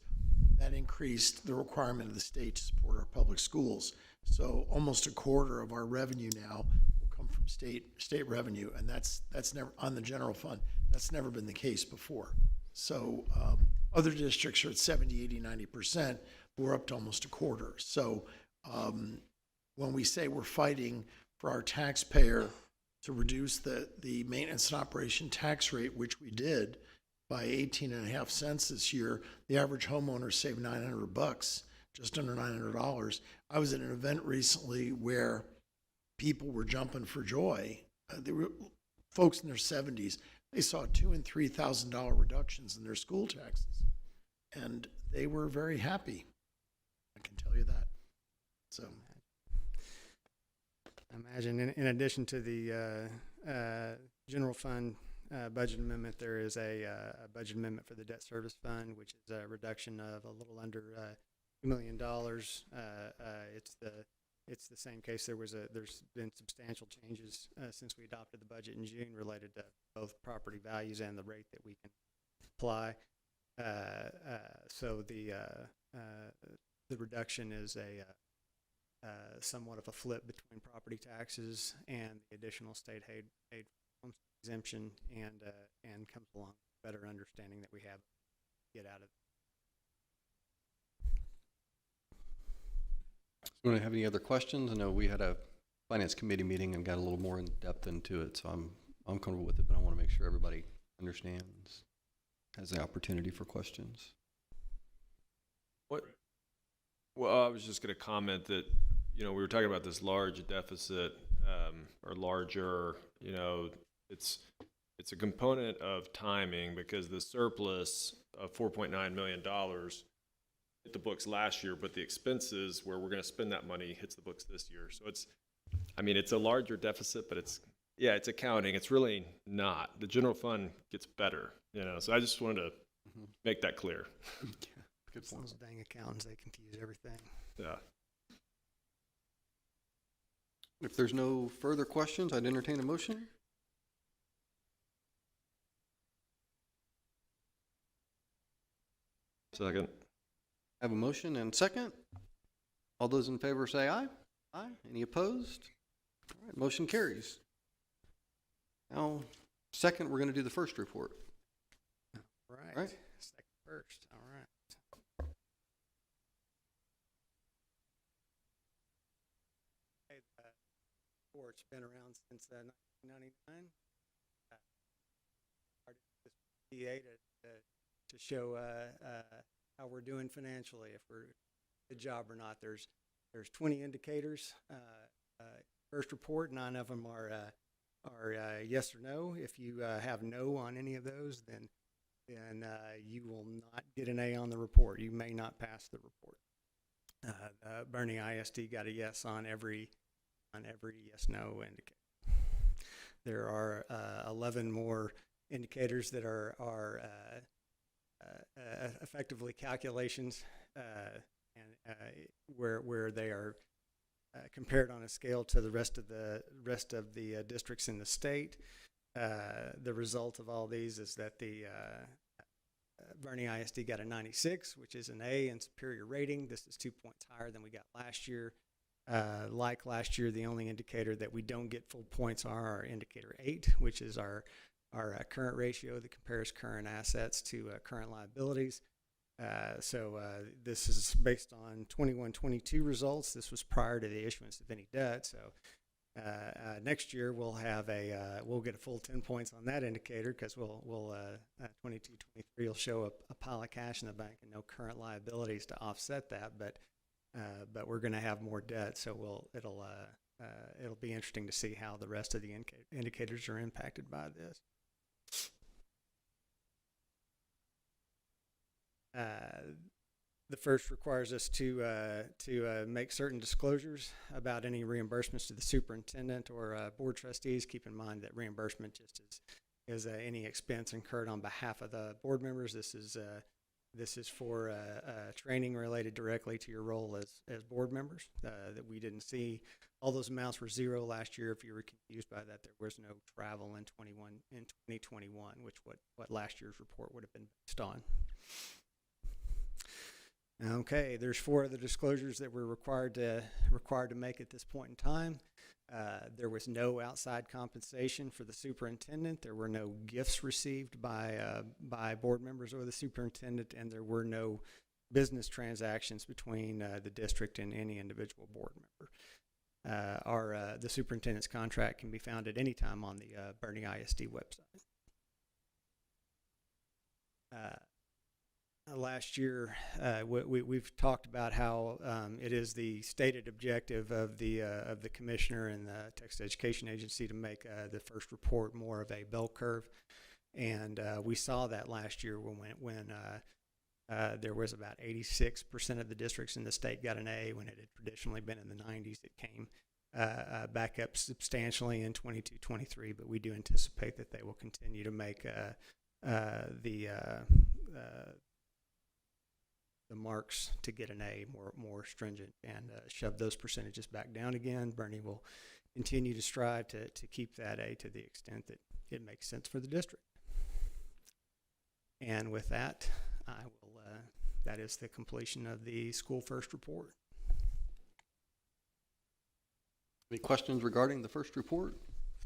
that increased the requirement of the state to support our public schools. So almost a quarter of our revenue now will come from state revenue, and that's never on the general fund. That's never been the case before. So other districts are at 70, 80, 90%. We're up to almost a quarter. So when we say we're fighting for our taxpayer to reduce the maintenance and operation tax rate, which we did by 18.5 cents this year, the average homeowner saved $900, just under $900. I was at an event recently where people were jumping for joy. There were folks in their 70s. They saw $2,000 and $3,000 reductions in their school taxes, and they were very happy. I can tell you that. So, I imagine in addition to the general fund budget amendment, there is a budget amendment for the debt service fund, which is a reduction of a little under $2 million. It's the same case. There's been substantial changes since we adopted the budget in June related to both property values and the rate that we can apply. So the reduction is somewhat of a flip between property taxes and the additional state aid exemption, and comes along with better understanding that we have to get out of it. Do you have any other questions? I know we had a finance committee meeting and got a little more in depth into it, so I'm comfortable with it, but I want to make sure everybody understands, has the opportunity for questions. Well, I was just going to comment that, you know, we were talking about this large deficit, or larger, you know, it's a component of timing, because the surplus of $4.9 million hit the books last year, but the expenses where we're going to spend that money hits the books this year. So it's a larger deficit, but it's accounting. It's really not. The general fund gets better, you know, so I just wanted to make that clear. Good point. Those dang accountants, they confuse everything. Yeah. If there's no further questions, I'd entertain a motion. Second. I have a motion and second. All those in favor say aye. Aye. Any opposed? All right, motion carries. Now, second, we're going to do the first report. Right. Second first. All right. Report's been around since 1999. Started this DA to show how we're doing financially, if we're a good job or not. There's 20 indicators. First report, 9 of them are yes or no. If you have no on any of those, then you will not get an A on the report. You may not pass the report. Bernie ISD got a yes on every yes no indicator. There are 11 more indicators that are effectively calculations, and where they are compared on a scale to the rest of the districts in the state. The result of all these is that the Bernie ISD got a 96, which is an A in superior rating. This is 2 points higher than we got last year. Like last year, the only indicator that we don't get full points are our indicator 8, which is our current ratio that compares current assets to current liabilities. So this is based on 21-22 results. This was prior to the issuance of any debt. So next year we'll have we'll get a full 10 points on that indicator, because we'll 22-23 will show a pile of cash in the bank and no current liabilities to offset that. But we're going to have more debt, so it'll be interesting to see how the rest of the indicators are impacted by this. The first requires us to make certain disclosures about any reimbursements to the superintendent or board trustees. Keep in mind that reimbursement just is any expense incurred on behalf of the board members. This is for training related directly to your role as board members. That we didn't see. All those amounts were zero last year. If you were confused by that, there was no travel in 2021, which what last year's report would have been based on. Okay, there's 4 other disclosures that we're required to make at this point in time. There was no outside compensation for the superintendent. There were no gifts received by board members or the superintendent, and there were no business transactions between the district and any individual board member. The superintendent's contract can be found at any time on the Bernie ISD website. Last year, we've talked about how it is the stated objective of the commissioner and the Texas Education Agency to make the first report more of a bell curve, and we saw that last year when there was about 86% of the districts in the state got an A, when it had traditionally been in the 90s. It came back up substantially in 22-23, but we do anticipate that they will continue to make the marks to get an A more stringent and shove those percentages back down again. Bernie will continue to strive to keep that A to the extent that it makes sense for the district. And with that, that is the completion of the school first report. Any questions regarding the first report?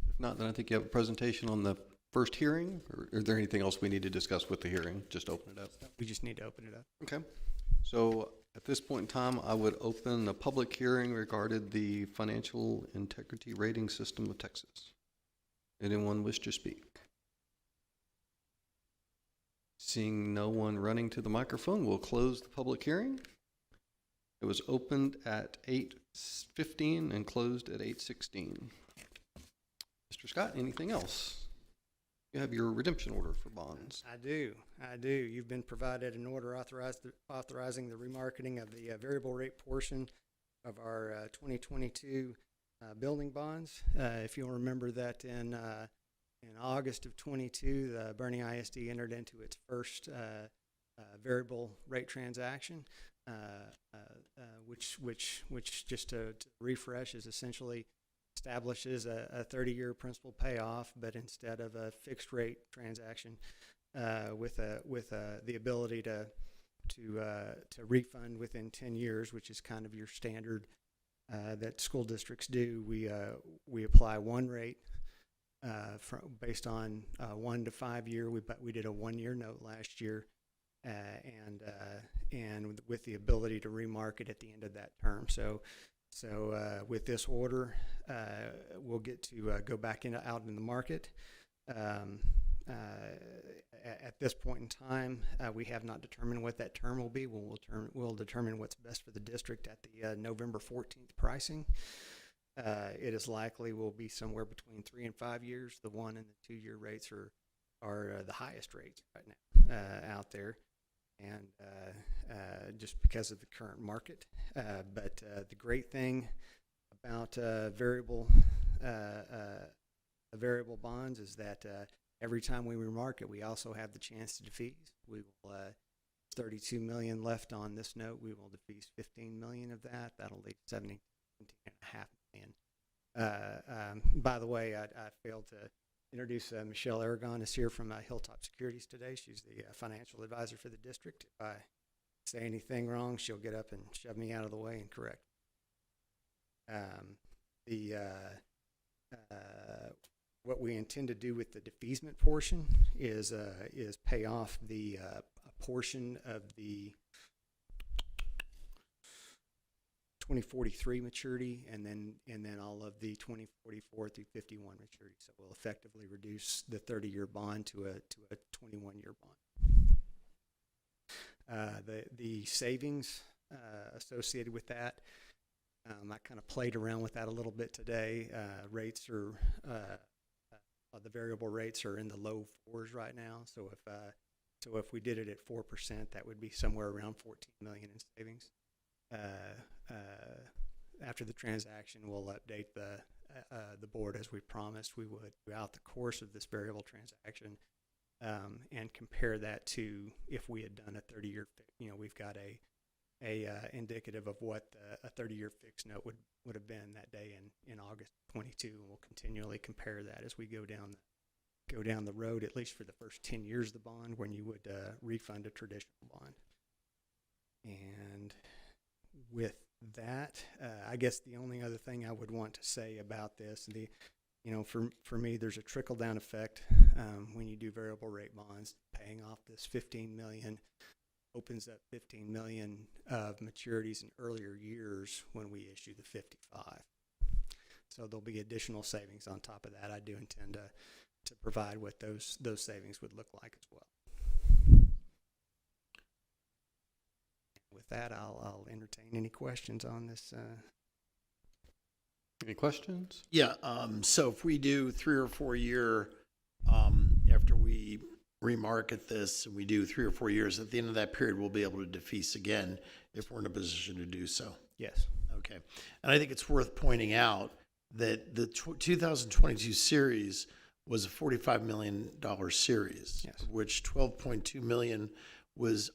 If not, then I think you have a presentation on the first hearing, or is there anything else we need to discuss with the hearing? Just open it up. We just need to open it up. Okay. So at this point in time, I would open the public hearing regarding the Financial Integrity Rating System of Texas. Anyone wish to speak? Seeing no one running to the microphone, we'll close the public hearing. It was opened at 8:15 and closed at 8:16. Mr. Scott, anything else? You have your redemption order for bonds. I do. You've been provided an order authorizing the remarketing of the variable rate portion of our 2022 building bonds. If you'll remember that in August of 22, the Bernie ISD entered into its first variable rate transaction, which just to refresh, is essentially establishes a 30-year principal payoff, but instead of a fixed rate transaction, with the ability to refund within 10 years, which is kind of your standard that school districts do. We apply one rate based on 1 to 5 year. We did a 1-year note last year, and with the ability to remarket at the end of that term. So with this order, we'll get to go back out in the market. At this point in time, we have not determined what that term will be. We'll determine what's best for the district at the November 14th pricing. It is likely will be somewhere between 3 and 5 years. The 1 and the 2-year rates are the highest rates right now out there, and just because of the current market. But the great thing about variable the variable bonds is that every time we remarket, we also have the chance to defease. We will 32 million left on this note. We will defease 15 million of that. That'll leave 17.5 million. By the way, I failed to introduce Michelle Aragon is here from Hilltop Securities today. She's the financial advisor for the district. If I say anything wrong, she'll get up and shove me out of the way and correct. What we intend to do with the defeasement portion is pay off the a portion of the 2043 maturity, and then all of the 2044 through 51 maturity. So we'll effectively reduce the 30-year bond to a 21-year bond. The savings associated with that, I kind of played around with that a little bit today. Rates are the variable rates are in the low 4s right now. So if we did it at 4%, that would be somewhere around 14 million in savings. After the transaction, we'll update the board as we promised we would throughout the course of this variable transaction, and compare that to if we had done a 30-year. We've got a indicative of what a 30-year fixed note would have been that day in August 22, and we'll continually compare that as we go down the road, at least for the first 10 years of the bond, when you would refund a traditional bond. And with that, I guess the only other thing I would want to say about this, for me, there's a trickle-down effect when you do variable rate bonds. Paying off this 15 million opens up 15 million of maturities in earlier years when we issue the 55. So there'll be additional savings on top of that. I do intend to provide what those savings would look like as well. With that, I'll entertain any questions on this. Any questions? Yeah, so if we do 3 or 4 year, after we remarket this and we do 3 or 4 years, at the end of that period, we'll be able to defease again if we're in a position to do so. Yes. Okay. And I think it's worth pointing out that the 2022 series was a $45 million series, yes, of which 12.2 million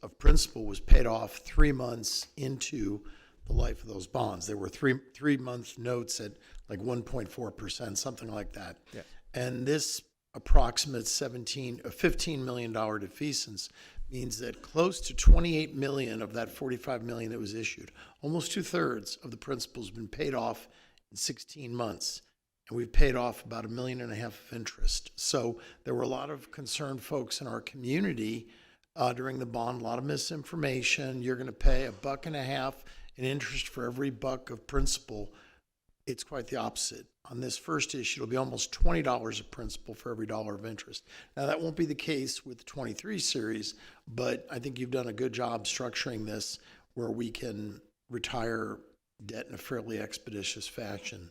of principal was paid off 3 months into the life of those bonds. There were three-month notes at like 1.4%, something like that. Yeah. And this approximate $15 million defeasance means that close to 28 million of that 45 million that was issued, almost 2/3 of the principal has been paid off in 16 months. And we've paid off about $1.5 million of interest. So there were a lot of concerned folks in our community during the bond, a lot of misinformation. You're going to pay $1.50 in interest for every $1 of principal. It's quite the opposite. On this first issue, it'll be almost $20 of principal for every $1 of interest. Now, that won't be the case with the 23 series, but I think you've done a good job structuring this where we can retire debt in a fairly expeditious fashion,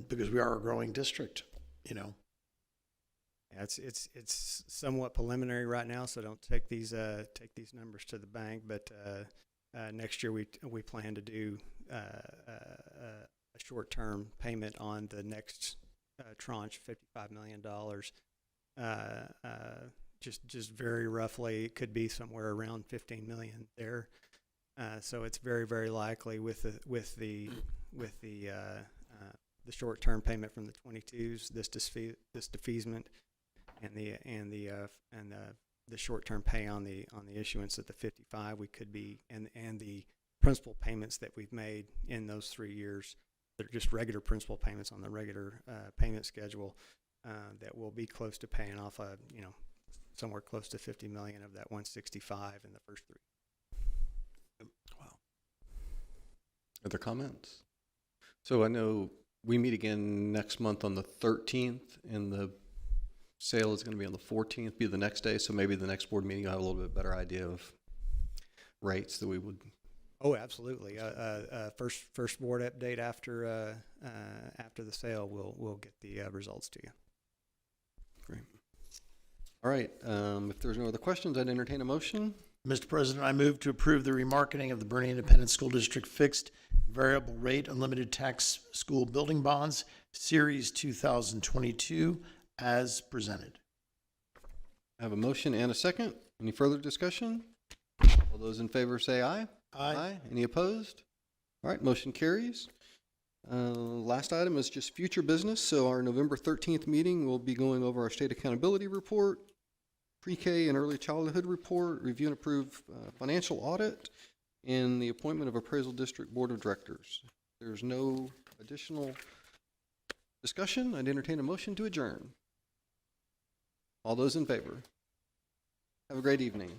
because we are a growing district, Yeah, it's somewhat preliminary right now, so don't take these numbers to the bank. But next year we plan to do a short-term payment on the next tranche, $55 million. Just very roughly, it could be somewhere around 15 million there. So it's very, very likely with the short-term payment from the 22s, this defeasement, and the short-term pay on the issuance of the 55, we could be, and the principal payments that we've made in those 3 years, they're just regular principal payments on the regular payment schedule, that will be close to paying off somewhere close to 50 million of that 165 in the first 3. Wow. Other comments? So I know we meet again next month on the 13th, and the sale is going to be on the 14th, be the next day. So maybe the next board meeting you'll have a little bit better idea of rates that we would. Oh, absolutely. First board update after the sale, we'll get the results to you. Great. All right. If there's no other questions, I'd entertain a motion. Mr. President, I move to approve the remarketing of the Bernie Independent School District fixed variable rate unlimited tax school building bonds, Series 2022, as presented. I have a motion and a second. Any further discussion? All those in favor say aye. Aye. Any opposed? All right, motion carries. Last item is just future business. So our November 13th meeting, we'll be going over our state accountability report, pre-K and early childhood report, review and approve financial audit, and the appointment of appraisal district board of directors. There's no additional discussion. I'd entertain a motion to adjourn. All those in favor? Have a great evening.